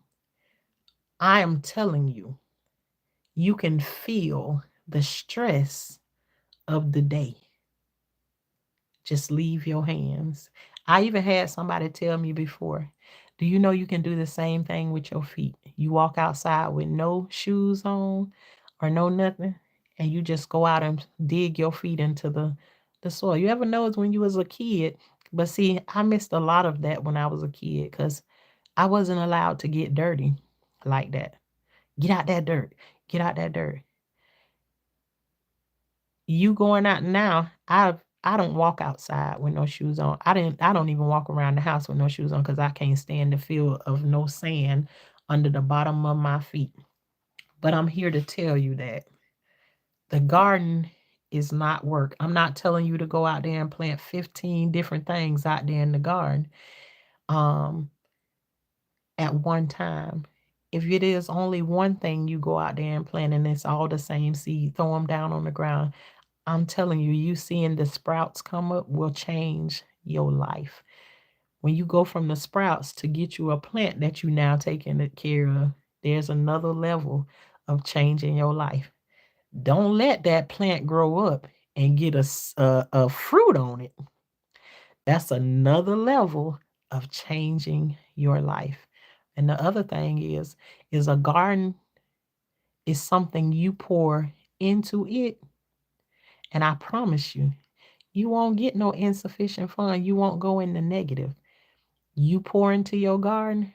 I am telling you, you can feel the stress of the day. Just leave your hands. I even had somebody tell me before, do you know you can do the same thing with your feet? You walk outside with no shoes on or no nothing, and you just go out and dig your feet into the soil. You ever notice when you was a kid? But see, I missed a lot of that when I was a kid because I wasn't allowed to get dirty like that. Get out that dirt. Get out that dirt. You going out now, I don't walk outside with no shoes on. I don't even walk around the house with no shoes on because I can't stand the feel of no sand under the bottom of my feet. But I'm here to tell you that the garden is not work. I'm not telling you to go out there and plant 15 different things out there in the garden um at one time. If it is only one thing you go out there and plant and it's all the same seed, throw them down on the ground. I'm telling you, you seeing the sprouts come up will change your life. When you go from the sprouts to get you a plant that you now taking care of, there's another level of changing your life. Don't let that plant grow up and get a fruit on it. That's another level of changing your life. And the other thing is a garden is something you pour into it. And I promise you, you won't get no insufficient fund. You won't go in the negative. You pour into your garden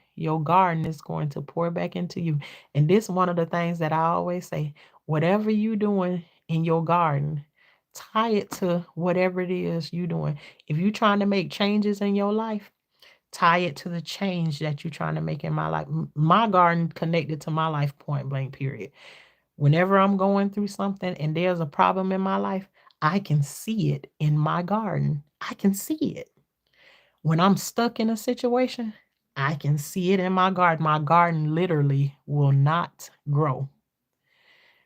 is going to pour back into you. And this is one of the things that I always say, whatever you doing in your garden, tie it to whatever it is you're doing. If you're trying to make changes in your life, tie it to the change that you're trying to make in my life. My garden connected to my life, point blank, period. Whenever I'm going through something and there's a problem in my life, I can see it in my garden. I can see it. When I'm stuck in a situation, I can see it in my garden. My garden literally will not grow.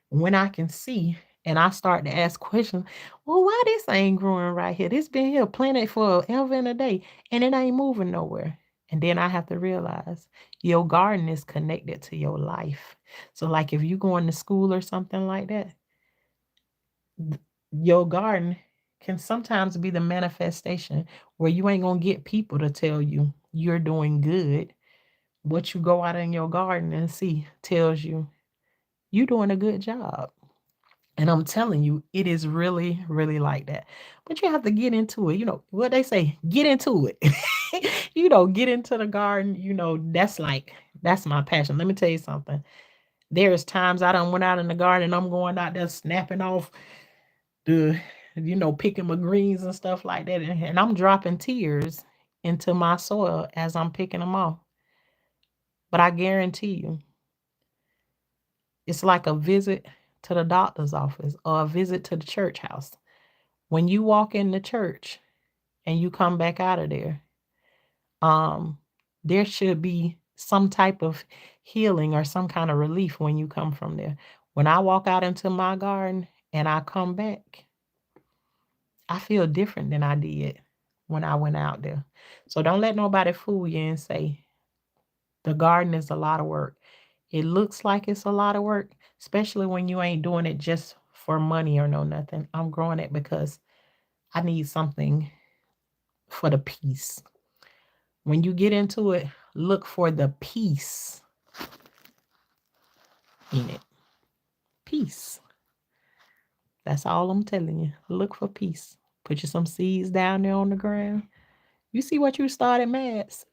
When I can see and I start to ask questions, well, why this ain't growing right here? This been here planted forever and a day and it ain't moving nowhere. And then I have to realize your garden is connected to your life. So, like if you going to school or something like that, your garden can sometimes be the manifestation where you ain't gonna get people to tell you you're doing good. What you go out in your garden and see tells you you're doing a good job. And I'm telling you, it is really, really like that. But you have to get into it. You know what they say, get into it. Get into the garden. That's my passion. Let me tell you something. There's times I done went out in the garden and I'm going out there snapping off the, picking my greens and stuff like that. And I'm dropping tears into my soil as I'm picking them off. But I guarantee you, it's like a visit to the doctor's office or a visit to the church house. When you walk in the church and you come back out of there, um, there should be some type of healing or some kind of relief when you come from there. When I walk out into my garden and I come back, I feel different than I did when I went out there. So don't let nobody fool you and say the garden is a lot of work. It looks like it's a lot of work, especially when you ain't doing it just for money or no nothing. I'm growing it because I need something for the peace. When you get into it, look for the peace in it. Peace. That's all I'm telling you. Look for peace. Put you some seeds down there on the ground. You see what you started, Mads?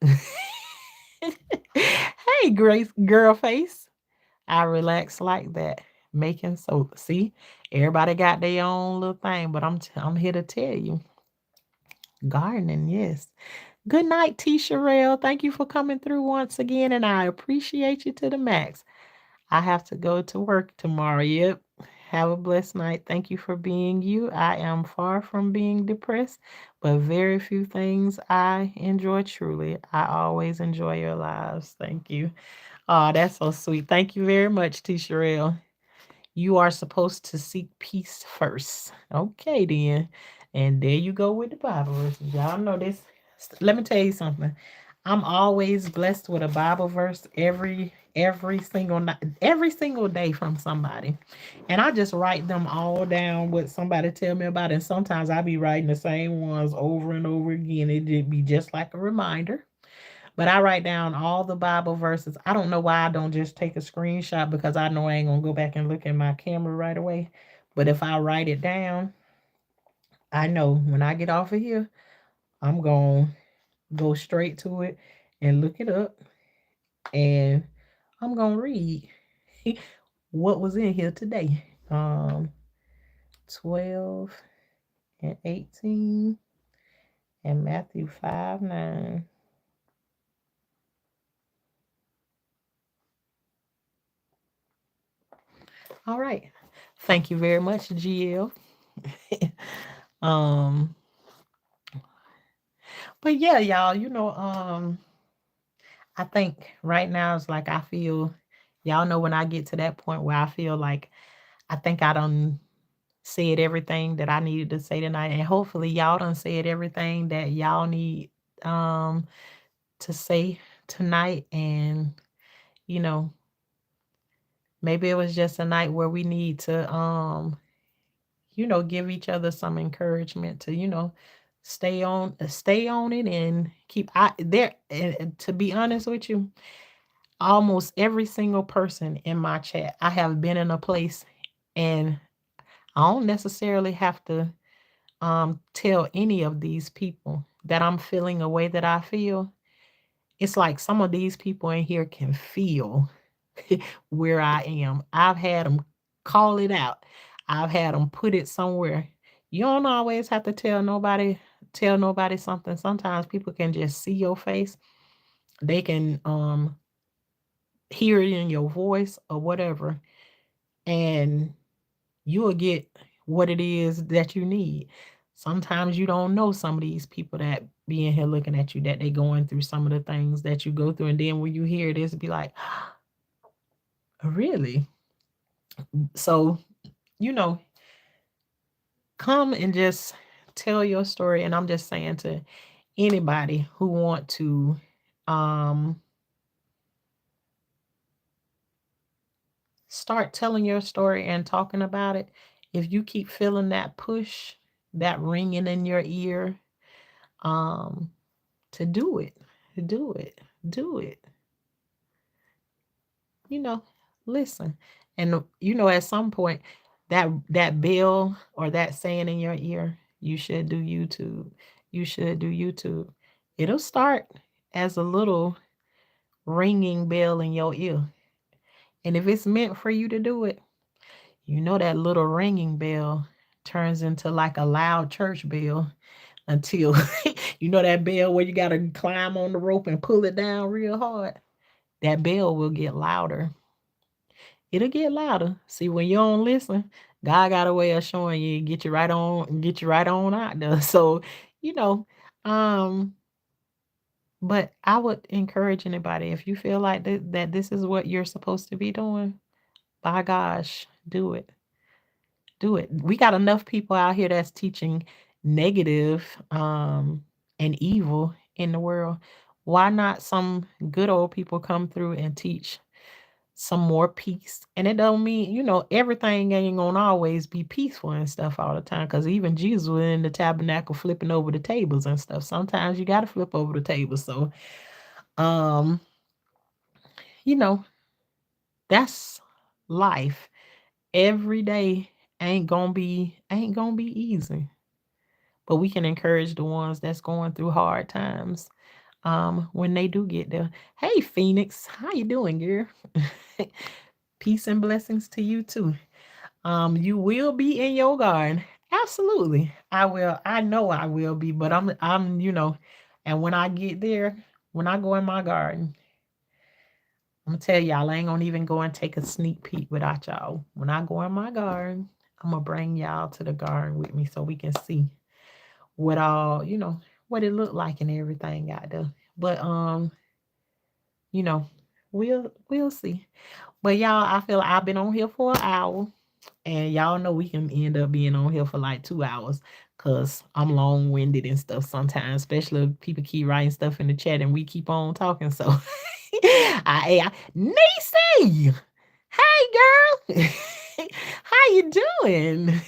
Hey, Grace, girl face. I relax like that. Making soap. See, everybody got their own little thing, but I'm here to tell you. Gardening, yes. Good night, T. Sherelle. Thank you for coming through once again, and I appreciate you to the max. I have to go to work tomorrow. Yep. Have a blessed night. Thank you for being you. I am far from being depressed, but very few things I enjoy truly. I always enjoy your lives. Thank you. Oh, that's so sweet. Thank you very much, T. Sherelle. You are supposed to seek peace first. Okay, then. And there you go with the Bible verses. Y'all know this. Let me tell you something. I'm always blessed with a Bible verse every single night, every single day from somebody. And I just write them all down what somebody tell me about. And sometimes I be writing the same ones over and over again. It'd be just like a reminder. But I write down all the Bible verses. I don't know why I don't just take a screenshot because I know I ain't gonna go back and look at my camera right away. But if I write it down, I know when I get off of here, I'm gonna go straight to it and look it up, and I'm gonna read what was in here today. 12 and 18 and Matthew 5:9. All right. Thank you very much, GL. um, but yeah, y'all, I think right now it's like I feel, y'all know when I get to that point where I feel like I think I done said everything that I needed to say tonight. And hopefully y'all done said everything that y'all need um to say tonight. And, you know, maybe it was just a night where we need to give each other some encouragement to, stay on it and keep I there and to be honest with you, almost every single person in my chat, I have been in a place and I don't necessarily have to tell any of these people that I'm feeling a way that I feel. It's like some of these people in here can feel where I am. I've had them call it out. I've had them put it somewhere. You don't always have to tell nobody something. Sometimes people can just see your face. They can hear it in your voice or whatever, and you will get what it is that you need. Sometimes you don't know some of these people that be in here looking at you, that they going through some of the things that you go through, and then when you hear this, be like, really? So, you know, come and just tell your story. And I'm just saying to anybody who want to um start telling your story and talking about it, if you keep feeling that push, that ringing in your ear, um to do it, do it, do it, you know, listen. And at some point, that bell or that saying in your ear, you should do YouTube, you should do YouTube, it'll start as a little ringing bell in your ear. And if it's meant for you to do it, that little ringing bell turns into like a loud church bell until that bell where you got to climb on the rope and pull it down real hard. That bell will get louder. It'll get louder. See, when you don't listen, God got a way of showing you, get you right on out there. So, you know, um, but I would encourage anybody, if you feel like that this is what you're supposed to be doing, by gosh, do it. Do it. We got enough people out here that's teaching negative and evil in the world. Why not some good old people come through and teach some more peace? And it don't mean, everything ain't gonna always be peaceful and stuff all the time. Cause even Jesus was in the tabernacle flipping over the tables and stuff. Sometimes you gotta flip over the tables. So um, you know, that's life. Every day ain't gonna be easy. But we can encourage the ones that's going through hard times when they do get there. Hey Phoenix, how you doing, girl? Peace and blessings to you too. You will be in your garden. Absolutely. I will. I know I will be, but and when I get there, when I go in my garden, I'm gonna tell y'all, I ain't gonna even go and take a sneak peek without y'all. When I go in my garden, I'm gonna bring y'all to the garden with me so we can see what all, what it looked like and everything out there. But you know, we'll see. But y'all, I feel like I've been on here for an hour, and y'all know we can end up being on here for like 2 hours because I'm long winded and stuff sometimes, especially if people keep writing stuff in the chat and we keep on talking. So, Nisi, hey girl, how you doing?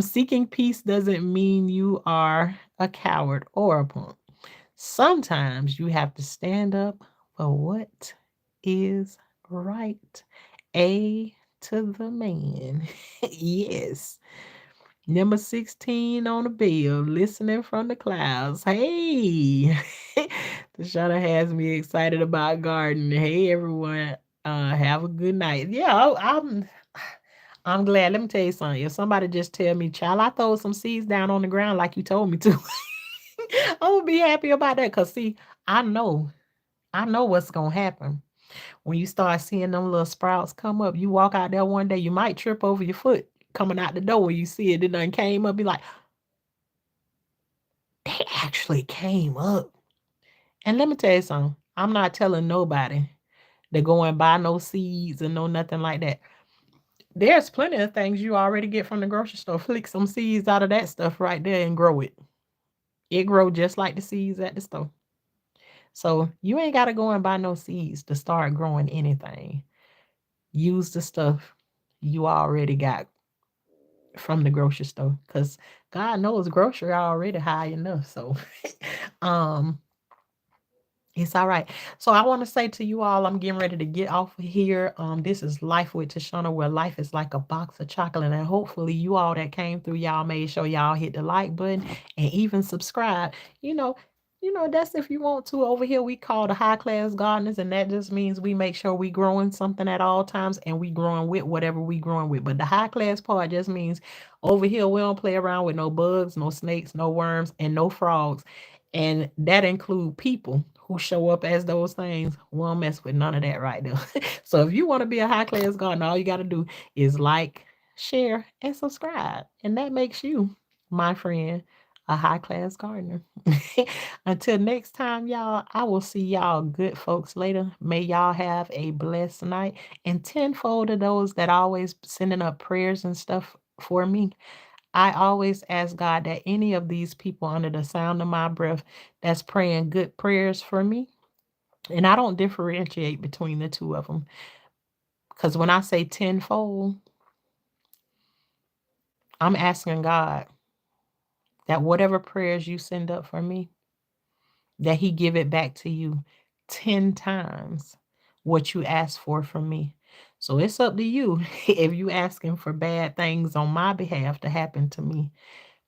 Seeking peace doesn't mean you are a coward or a punk. Sometimes you have to stand up for what is right. A to the man. Yes. Number 16 on the bill, listening from the clouds. Hey, Tashana has me excited about gardening. Hey, everyone, have a good night. Yeah, I'm glad. Let me tell you something. If somebody just tell me, child, I throw some seeds down on the ground like you told me to, I'm gonna be happy about that. Cause see, I know, I know what's gonna happen when you start seeing them little sprouts come up. You walk out there one day, you might trip over your foot coming out the door when you see it. It done came up. Be like, they actually came up. And let me tell you something. I'm not telling nobody to go and buy no seeds and no nothing like that. There's plenty of things you already get from the grocery store. Flick some seeds out of that stuff right there and grow it. It grow just like the seeds at the store. So you ain't got to go and buy no seeds to start growing anything. Use the stuff you already got from the grocery store, because God knows grocery already high enough. So um it's all right. So I want to say to you all, I'm getting ready to get off of here. This is Life with Tashana, where life is like a box of chocolate. And hopefully you all that came through, y'all made sure y'all hit the like button and even subscribe. You know, That's if you want to. Over here, we call the high class gardeners, and that just means we make sure we growing something at all times and we growing with whatever we growing with. But the high class part just means over here we don't play around with no bugs, no snakes, no worms, and no frogs. And that include people who show up as those things. We won't mess with none of that right now. So if you want to be a high class gardener, all you got to do is like, share, and subscribe. And that makes you, my friend, a high class gardener. Until next time, y'all, I will see y'all good folks later. May y'all have a blessed night. And tenfold of those that always sending up prayers and stuff for me. I always ask God that any of these people under the sound of my breath that's praying good prayers for me, and I don't differentiate between the two of them. Because when I say tenfold, I'm asking God that whatever prayers you send up for me, that he give it back to you 10 times what you asked for from me. So it's up to you if you asking for bad things on my behalf to happen to me.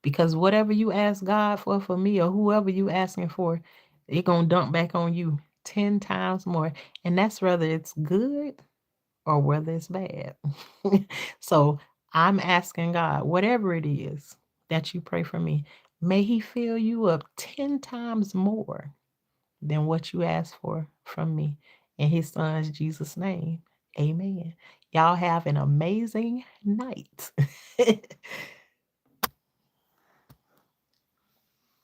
Because whatever you ask God for me or whoever you asking for, it gonna dump back on you 10 times more. And that's whether it's good or whether it's bad. So I'm asking God, whatever it is that you pray for me, may he fill you up 10 times more than what you asked for from me. In his son's Jesus' name. Amen. Y'all have an amazing night.